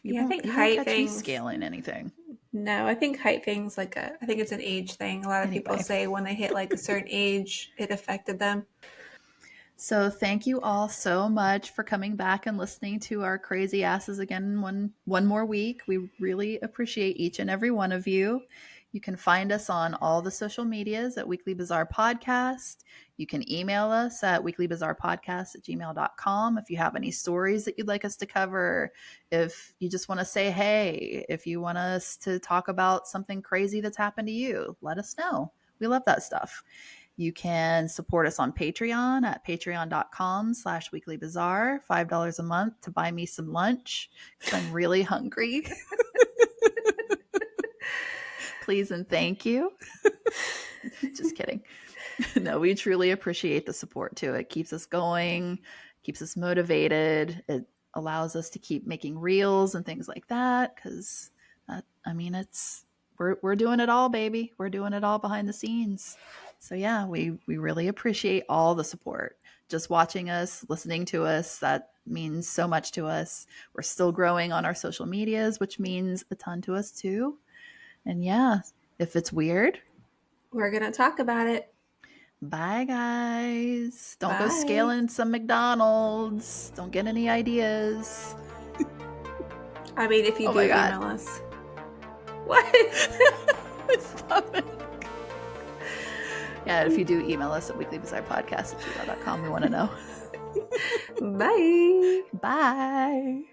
I think height things scaling anything. No, I think height things I think it's an age thing. A lot of people say when they hit like a certain age it affected them. So thank you all so much for coming back and listening to our crazy asses again one more week. We really appreciate each and every one of you. You can find us on all the social medias at Weekly Bizarre Podcast. You can email us at weeklybizarrepodcast@gmail.com if you have any stories that you'd like us to cover. If you just want to say hey, if you want us to talk about something crazy that's happened to you, let us know. We love that stuff. You can support us on Patreon at patreon.com/weeklybizarre, $5 a month to buy me some lunch because I'm really hungry. Please and thank you. Just kidding. No, we truly appreciate the support too. It keeps us going, keeps us motivated. It allows us to keep making reels and things like that because, we're doing it all, baby. We're doing it all behind the scenes. So yeah, we really appreciate all the support. Just watching us, listening to us, that means so much to us. We're still growing on our social medias, which means a ton to us too. And yeah, if it's weird, we're going to talk about it. Bye, guys. Don't go scaling some McDonald's. Don't get any ideas. I mean, if you do, email us. What? my stomach. Yeah, if you do, email us at weeklybizarrepodcast@gmail.com. We want to know. Bye. Bye.